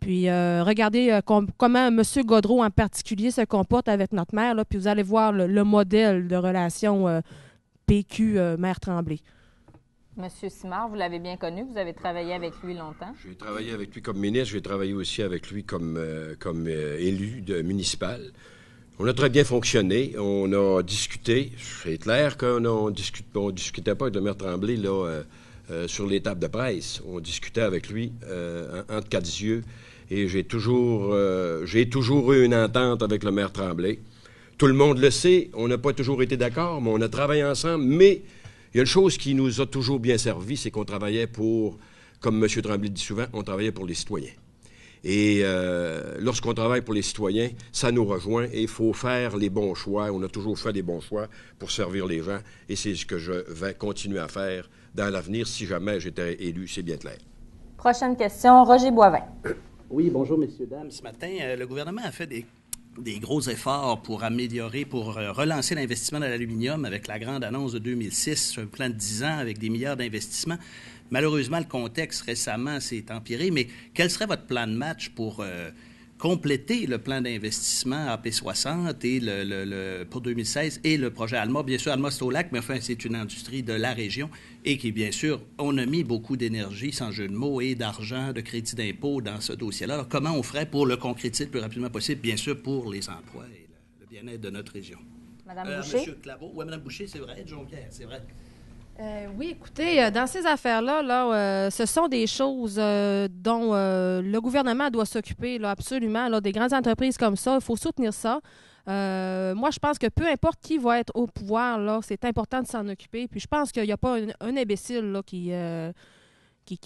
puis regardez comment M. Gaudreau, en particulier, se comporte avec notre maire, là, puis vous allez voir le modèle de relation PQ-maire Tremblay. Monsieur Simard, vous l'avez bien connu, vous avez travaillé avec lui longtemps. J'ai travaillé avec lui comme ministre, j'ai travaillé aussi avec lui comme élu municipal. On a très bien fonctionné, on a discuté. C'est clair qu'on discutait pas avec le maire Tremblay là, sur les tables de presse. On discutait avec lui entre quatre yeux et j'ai toujours eu une entente avec le maire Tremblay. Tout le monde le sait, on n'a pas toujours été d'accord, mais on a travaillé ensemble, mais il y a une chose qui nous a toujours bien servi, c'est qu'on travaillait pour, comme M. Tremblay dit souvent, on travaillait pour les citoyens. Et lorsqu'on travaille pour les citoyens, ça nous rejoint et il faut faire les bons choix. On a toujours fait des bons choix pour servir les gens et c'est ce que je vais continuer à faire dans l'avenir si jamais j'étais élu, c'est bien clair. Prochaine question, Roger Boivin. Oui, bonjour, messieurs, dames. Ce matin, le gouvernement a fait des gros efforts pour améliorer, pour relancer l'investissement dans l'aluminium avec la grande annonce de 2006, un plan de 10 ans avec des milliards d'investissements. Malheureusement, le contexte récemment s'est empiré, mais quel serait votre plan de match pour compléter le plan d'investissement AP60 et pour 2016 et le projet Alma? Bien sûr, Alma, c'est au lac, mais enfin, c'est une industrie de la région et qui, bien sûr, on a mis beaucoup d'énergie, sans jeu de mots, et d'argent, de crédit d'impôt dans ce dossier-là. Alors, comment on ferait pour le concrétiser le plus rapidement possible, bien sûr, pour les emplois et le bien-être de notre région? Madame Boucher? Monsieur Claveau. Oui, Madame Boucher, c'est vrai, Jonquière, c'est vrai. Oui, écoutez, dans ces affaires-là, ce sont des choses dont le gouvernement doit s'occuper, là, absolument. Là, des grandes entreprises comme ça, il faut soutenir ça. Moi, je pense que peu importe qui va être au pouvoir, là, c'est important de s'en occuper. Puis je pense qu'il n'y a pas un imbécile là, qui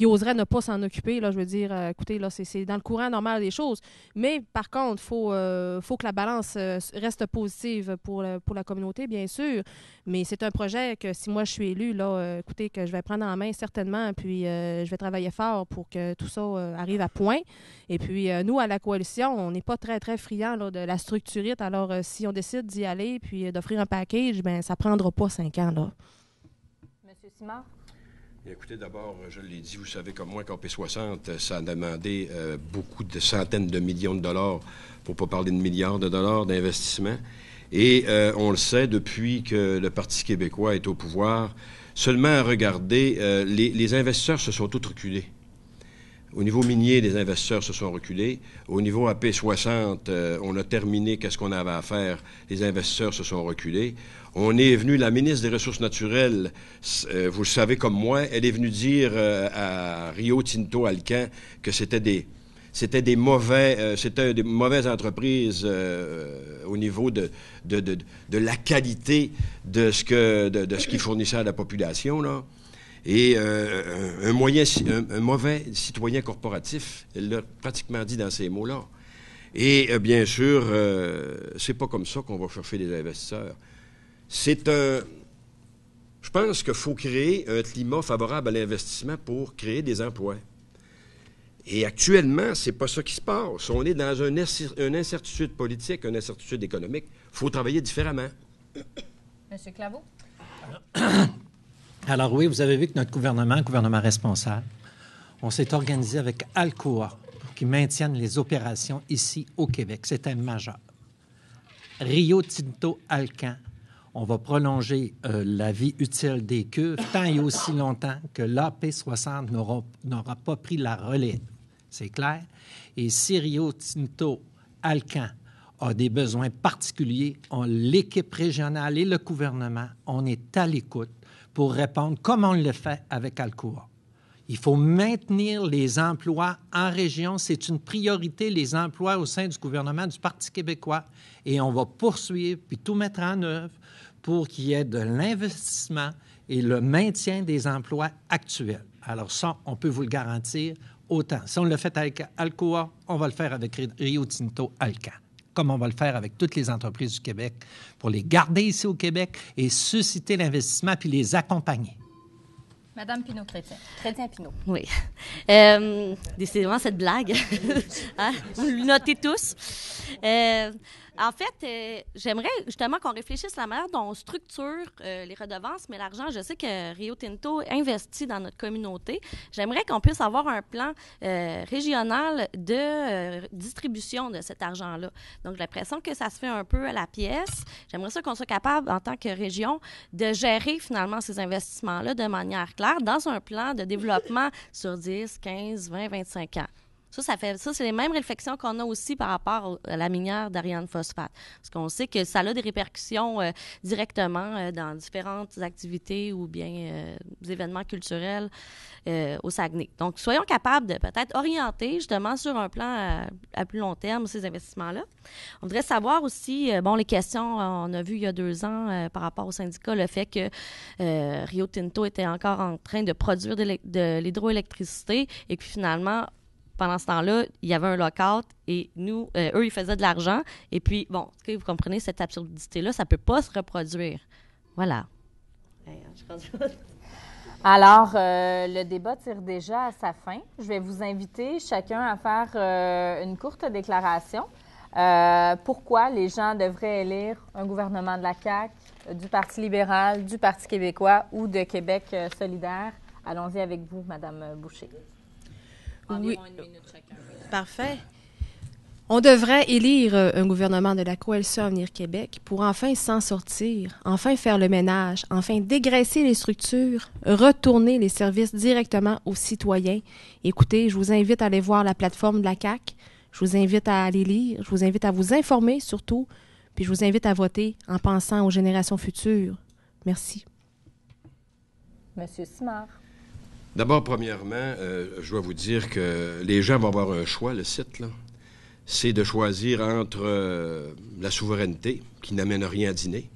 oserait ne pas s'en occuper. Là, je veux dire, écoutez, là, c'est dans le courant normal des choses. Mais par contre, faut que la balance reste positive pour la communauté, bien sûr. Mais c'est un projet que si moi je suis élue, là, écoutez, que je vais prendre en main certainement, puis je vais travailler fort pour que tout ça arrive à point. Et puis nous, à la coalition, on n'est pas très, très friands là, de la structurite. Alors, si on décide d'y aller puis d'offrir un package, bien, ça ne prendra pas 5 ans, là. Monsieur Simard? Écoutez, d'abord, je l'ai dit, vous savez comme moi qu'AP60, ça a demandé beaucoup de centaines de millions de dollars, pour ne pas parler de milliards de dollars d'investissement. Et on le sait, depuis que le Parti québécois est au pouvoir, seulement à regarder, les investisseurs se sont tous reculés. Au niveau minier, les investisseurs se sont reculés. Au niveau AP60, on a terminé qu'est-ce qu'on avait à faire. Les investisseurs se sont reculés. On est venu, la ministre des Ressources naturelles, vous le savez comme moi, elle est venue dire à Rio Tinto Alcan que c'était des mauvaises entreprises au niveau de la qualité de ce qu'ils fournissaient à la population, là. Et un mauvais citoyen corporatif, elle l'a pratiquement dit dans ces mots-là. Et bien sûr, c'est pas comme ça qu'on va chercher des investisseurs. Je pense qu'il faut créer un climat favorable à l'investissement pour créer des emplois. Et actuellement, c'est pas ça qui se passe. On est dans une incertitude politique, une incertitude économique. Il faut travailler différemment. Monsieur Claveau? Alors oui, vous avez vu que notre gouvernement responsable, on s'est organisé avec Alcoa pour qu'ils maintiennent les opérations ici au Québec. C'était majeur. Rio Tinto Alcan, on va prolonger la vie utile des cuves tant et aussi longtemps que l'AP60 n'aura pas pris la relève. C'est clair? Et si Rio Tinto Alcan a des besoins particuliers, l'équipe régionale et le gouvernement, on est à l'écoute pour répondre comme on le fait avec Alcoa. Il faut maintenir les emplois en région. C'est une priorité, les emplois au sein du gouvernement du Parti québécois. Et on va poursuivre puis tout mettre en œuvre pour qu'il y ait de l'investissement et le maintien des emplois actuels. Alors ça, on peut vous le garantir autant. Si on le fait avec Alcoa, on va le faire avec Rio Tinto Alcan, comme on va le faire avec toutes les entreprises du Québec, pour les garder ici au Québec et susciter l'investissement puis les accompagner. Madame Pinot-Chrétien. Chrétien-Pinot. Oui. Décidément, cette blague. Hein? Vous le notez tous. En fait, j'aimerais justement qu'on réfléchisse à la manière dont on structure les redevances, mais l'argent, je sais que Rio Tinto investit dans notre communauté. J'aimerais qu'on puisse avoir un plan régional de distribution de cet argent-là. Donc, j'ai l'impression que ça se fait un peu à la pièce. J'aimerais ça qu'on soit capable, en tant que région, de gérer finalement ces investissements-là de manière claire dans un plan de développement sur 10, 15, 20, 25 ans. Ça, c'est les mêmes réflexions qu'on a aussi par rapport à la minière d'Ariane Phosphate. Parce qu'on sait que ça a des répercussions directement dans différentes activités ou bien des événements culturels au Saguenay. Donc, soyons capables de peut-être orienter justement sur un plan à plus long terme ces investissements-là. On voudrait savoir aussi, les questions, on a vu il y a 2 ans par rapport au syndicat, le fait que Rio Tinto était encore en train de produire de l'hydroélectricité et que finalement, pendant ce temps-là, il y avait un lockout et nous, eux, ils faisaient de l'argent. Et puis, vous comprenez, cette absurdité-là, ça ne peut pas se reproduire. Voilà. Alors, le débat tire déjà à sa fin. Je vais vous inviter chacun à faire une courte déclaration. Pourquoi les gens devraient élire un gouvernement de la CAQ, du Parti libéral, du Parti québécois ou de Québec solidaire? Allons-y avec vous, Mme Boucher. Oui. Parfait. On devrait élire un gouvernement de la Coalition Avenir Québec pour enfin s'en sortir, enfin faire le ménage, enfin dégraisser les structures, retourner les services directement aux citoyens. Écoutez, je vous invite à aller voir la plateforme de la CAQ, je vous invite à aller lire, je vous invite à vous informer surtout, puis je vous invite à voter en pensant aux générations futures. Merci. Monsieur Simard. D'abord, premièrement, je dois vous dire que les gens vont avoir un choix, le site, là. C'est de choisir entre la souveraineté, qui n'amène rien à dîner,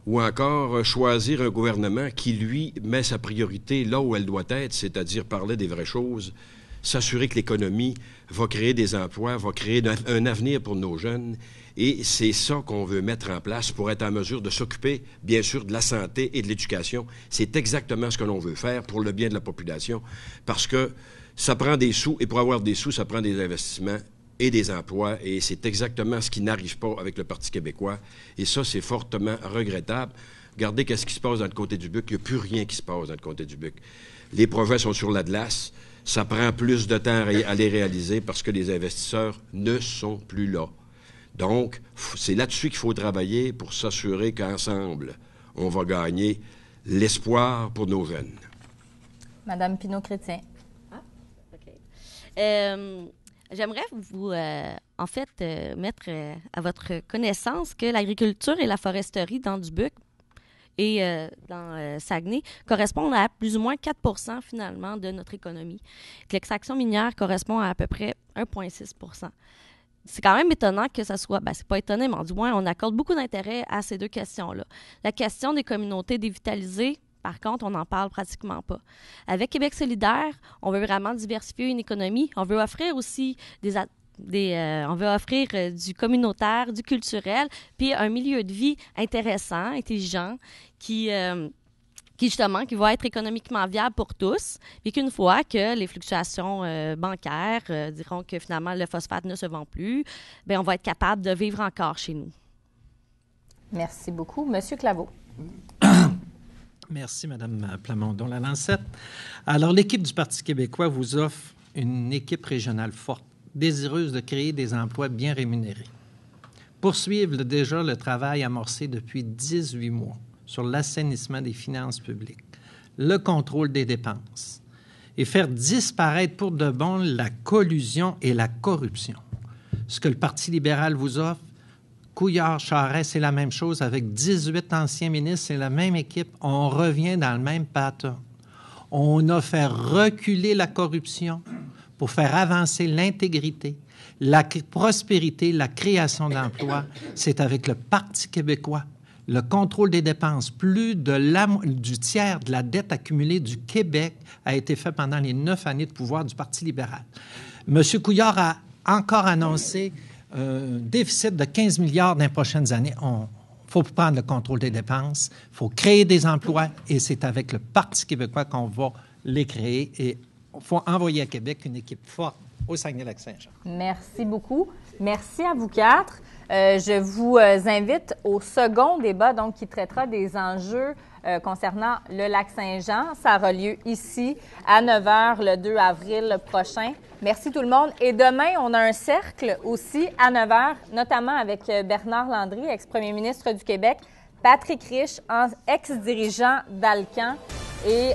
ou encore choisir un gouvernement qui, lui, met sa priorité là où elle doit être, c'est-à-dire parler des vraies choses, s'assurer que l'économie va créer des emplois, va créer un avenir pour nos jeunes. Et c'est ça qu'on veut mettre en place pour être en mesure de s'occuper, bien sûr, de la santé et de l'éducation. C'est exactement ce que l'on veut faire pour le bien de la population, parce que ça prend des sous, et pour avoir des sous, ça prend des investissements et des emplois, et c'est exactement ce qui n'arrive pas avec le Parti québécois. Et ça, c'est fortement regrettable. Regardez qu'est-ce qui se passe dans le comté du Buc. Il n'y a plus rien qui se passe dans le comté du Buc. Les projets sont sur la glace. Ça prend plus de temps à les réaliser parce que les investisseurs ne sont plus là. Donc, c'est là-dessus qu'il faut travailler pour s'assurer qu'ensemble, on va gagner l'espoir pour nos jeunes. Madame Pinot-Chrétien. Ah, OK. J'aimerais vous, mettre à votre connaissance que l'agriculture et la foresterie dans du Buc et dans Saguenay correspondent à plus ou moins 4 finalement de notre économie. L'extraction minière correspond à peu près 1,6 %. C'est quand même étonnant que ça soit... c'est pas étonnant, mais du moins, on accorde beaucoup d'intérêt à ces 2 questions-là. La question des communautés dévitalisées, par contre, on n'en parle pratiquement pas. Avec Québec solidaire, on veut vraiment diversifier une économie. On veut offrir aussi du communautaire, du culturel, puis un milieu de vie intéressant, intelligent, qui qui va être économiquement viable pour tous, et qu'une fois que les fluctuations bancaires diront que finalement le phosphate ne se vend plus, bien, on va être capable de vivre encore chez nous. Merci beaucoup. Monsieur Claveau. Merci, Mme Plamondon-Lalancette. Alors, l'équipe du Parti québécois vous offre une équipe régionale forte, désireuse de créer des emplois bien rémunérés. Poursuivre déjà le travail amorcé depuis 18 mois sur l'assainissement des finances publiques, le contrôle des dépenses et faire disparaître pour de bon la collusion et la corruption. Ce que le Parti libéral vous offre, Couillard, Charest, c'est la même chose avec 18 anciens ministres, c'est la même équipe. On revient dans le même pattern. On a fait reculer la corruption pour faire avancer l'intégrité, la prospérité, la création d'emplois. C'est avec le Parti québécois. Le contrôle des dépenses, plus du tiers de la dette accumulée du Québec a été fait pendant les 9 années de pouvoir du Parti libéral. M. Couillard a encore annoncé un déficit de 15 milliards dans les prochaines années. Il faut prendre le contrôle des dépenses, il faut créer des emplois et c'est avec le Parti québécois qu'on va les créer et il faut envoyer à Québec une équipe forte au Saguenay-Lac-Saint-Jean. Merci beaucoup. Merci à vous quatre. Je vous invite au second débat donc, qui traitera des enjeux concernant le Lac-Saint-Jean. Ça aura lieu ici à 9h le 2 avril prochain. Merci tout le monde. Et demain, on a un cercle aussi à 9h, notamment avec Bernard Landry, ex-premier ministre du Québec, Patrick Rich, ex-dirigeant d'Alcan, et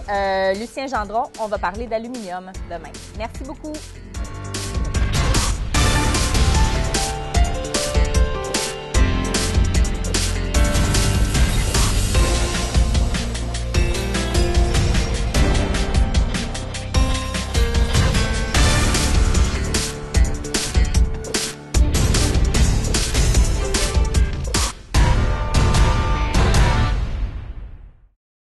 Lucien Gendron. On va parler d'aluminium demain. Merci beaucoup.